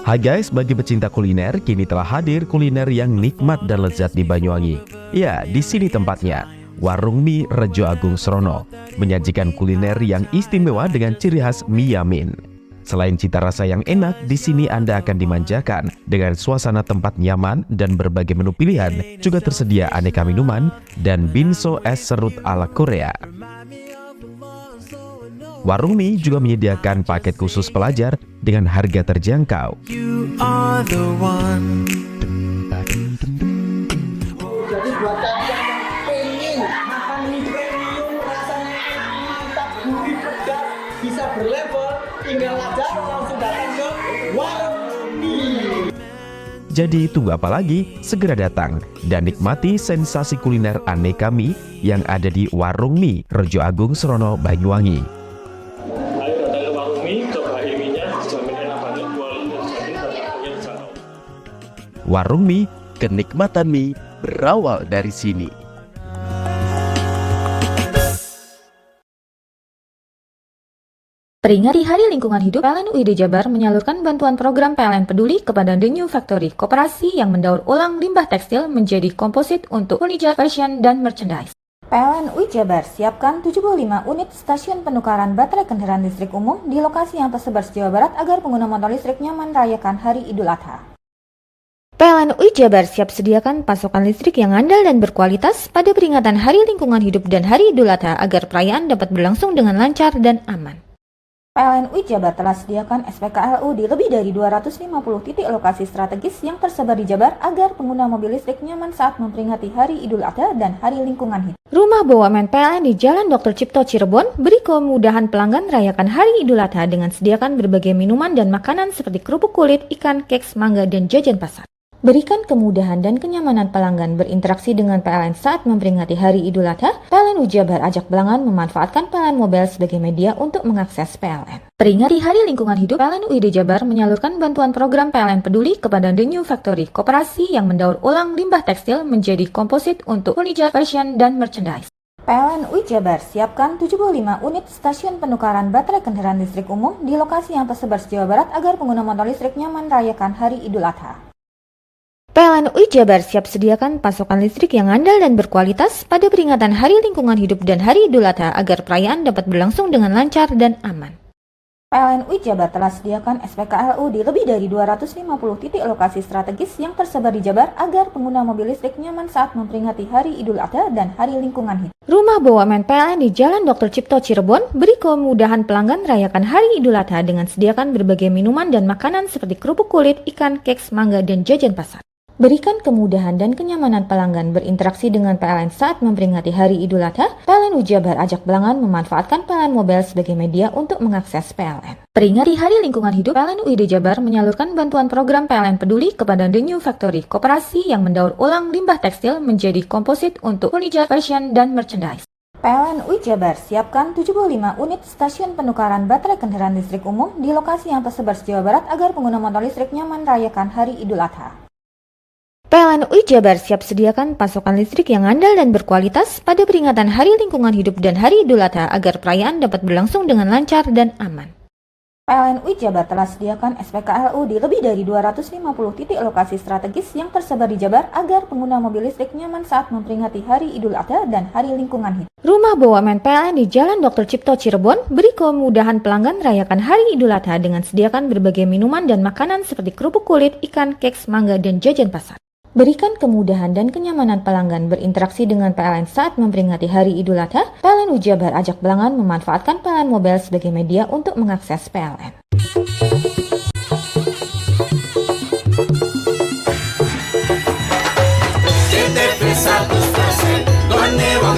Hai guys, bagi pecinta kuliner, kini telah hadir kuliner yang nikmat dan lezat di Banyuwangi. Ya, di sini tempatnya. Warung Mie Rejo Agung Srono menyajikan kuliner yang istimewa dengan ciri khas mie yamin. Selain cita rasa yang enak, di sini Anda akan dimanjakan dengan suasana tempat nyaman dan berbagai menu pilihan. Juga tersedia aneka minuman dan binso es serut ala Korea. Warung Mie juga menyediakan paket khusus pelajar dengan harga terjangkau. Jadi buat kalian yang pengen makan mie premium rasanya mantap, gurih, pedas, bisa berlevel, tinggal aja langsung datang ke Warung Mie. Jadi tunggu apa lagi? Segera datang dan nikmati sensasi kuliner aneka mie yang ada di Warung Mie Rejo Agung Srono, Banyuwangi. Warung Mie, kenikmatan mie berawal dari sini. Peringati Hari Lingkungan Hidup, PLN UID Jabar menyalurkan bantuan program PLN Peduli kepada The New Factory, koperasi yang mendaur ulang limbah tekstil menjadi komposit untuk furniture, fashion, dan merchandise. PLN UI Jabar siapkan 75 unit stasiun penukaran baterai kendaraan listrik umum di lokasi yang tersebar Jawa Barat agar pengguna motor listrik nyaman merayakan Hari Idul Adha. PLN UI Jabar siap sediakan pasokan listrik yang andal dan berkualitas pada peringatan Hari Lingkungan Hidup dan Hari Idul Adha agar perayaan dapat berlangsung dengan lancar dan aman. PLN UI Jabar telah sediakan SPKLU di lebih dari 250 titik lokasi strategis yang tersebar di Jabar agar pengguna mobil listrik nyaman saat memperingati Hari Idul Adha dan Hari Lingkungan Hidup. Rumah BUMN PLN di Jalan Dr. Cipto Cirebon beri kemudahan pelanggan rayakan Hari Idul Adha dengan sediakan berbagai minuman dan makanan seperti kerupuk kulit, ikan, keks, mangga, dan jajan pasar. Berikan kemudahan dan kenyamanan pelanggan berinteraksi dengan PLN saat memperingati Hari Idul Adha. PLN UI Jabar ajak pelanggan memanfaatkan PLN Mobile sebagai media untuk mengakses PLN. Peringati Hari Lingkungan Hidup, PLN UID Jabar menyalurkan bantuan program PLN Peduli kepada The New Factory, koperasi yang mendaur ulang limbah tekstil menjadi komposit untuk furniture, fashion, dan merchandise. PLN UI Jabar siapkan 75 unit stasiun penukaran baterai kendaraan listrik umum di lokasi yang tersebar Jawa Barat agar pengguna motor listrik nyaman merayakan Hari Idul Adha. PLN UI Jabar siap sediakan pasokan listrik yang andal dan berkualitas pada peringatan Hari Lingkungan Hidup dan Hari Idul Adha agar perayaan dapat berlangsung dengan lancar dan aman. PLN UI Jabar telah sediakan SPKLU di lebih dari 250 titik lokasi strategis yang tersebar di Jabar agar pengguna mobil listrik nyaman saat memperingati Hari Idul Adha dan Hari Lingkungan Hidup. Rumah BUMN PLN di Jalan Dr. Cipto Cirebon beri kemudahan pelanggan rayakan Hari Idul Adha dengan sediakan berbagai minuman dan makanan seperti kerupuk kulit, ikan, keks, mangga, dan jajan pasar. Berikan kemudahan dan kenyamanan pelanggan berinteraksi dengan PLN saat memperingati Hari Idul Adha. PLN UI Jabar ajak pelanggan memanfaatkan PLN Mobile sebagai media untuk mengakses PLN. Peringati Hari Lingkungan Hidup, PLN UID Jabar menyalurkan bantuan program PLN Peduli kepada The New Factory, koperasi yang mendaur ulang limbah tekstil menjadi komposit untuk furniture, fashion, dan merchandise. PLN UI Jabar siapkan 75 unit stasiun penukaran baterai kendaraan listrik umum di lokasi yang tersebar Jawa Barat agar pengguna motor listrik nyaman merayakan Hari Idul Adha. PLN UI Jabar siap sediakan pasokan listrik yang andal dan berkualitas pada peringatan Hari Lingkungan Hidup dan Hari Idul Adha agar perayaan dapat berlangsung dengan lancar dan aman. PLN UI Jabar telah sediakan SPKLU di lebih dari 250 titik lokasi strategis yang tersebar di Jabar agar pengguna mobil listrik nyaman saat memperingati Hari Idul Adha dan Hari Lingkungan Hidup. Rumah BUMN PLN di Jalan Dr. Cipto Cirebon beri kemudahan pelanggan rayakan Hari Idul Adha dengan sediakan berbagai minuman dan makanan seperti kerupuk kulit, ikan, keks, mangga, dan jajan pasar. Berikan kemudahan dan kenyamanan pelanggan berinteraksi dengan PLN saat memperingati Hari Idul Adha. PLN Ujabar ajak pelanggan memanfaatkan PLN Mobile sebagai media untuk mengakses PLN. JTV 100% gone wong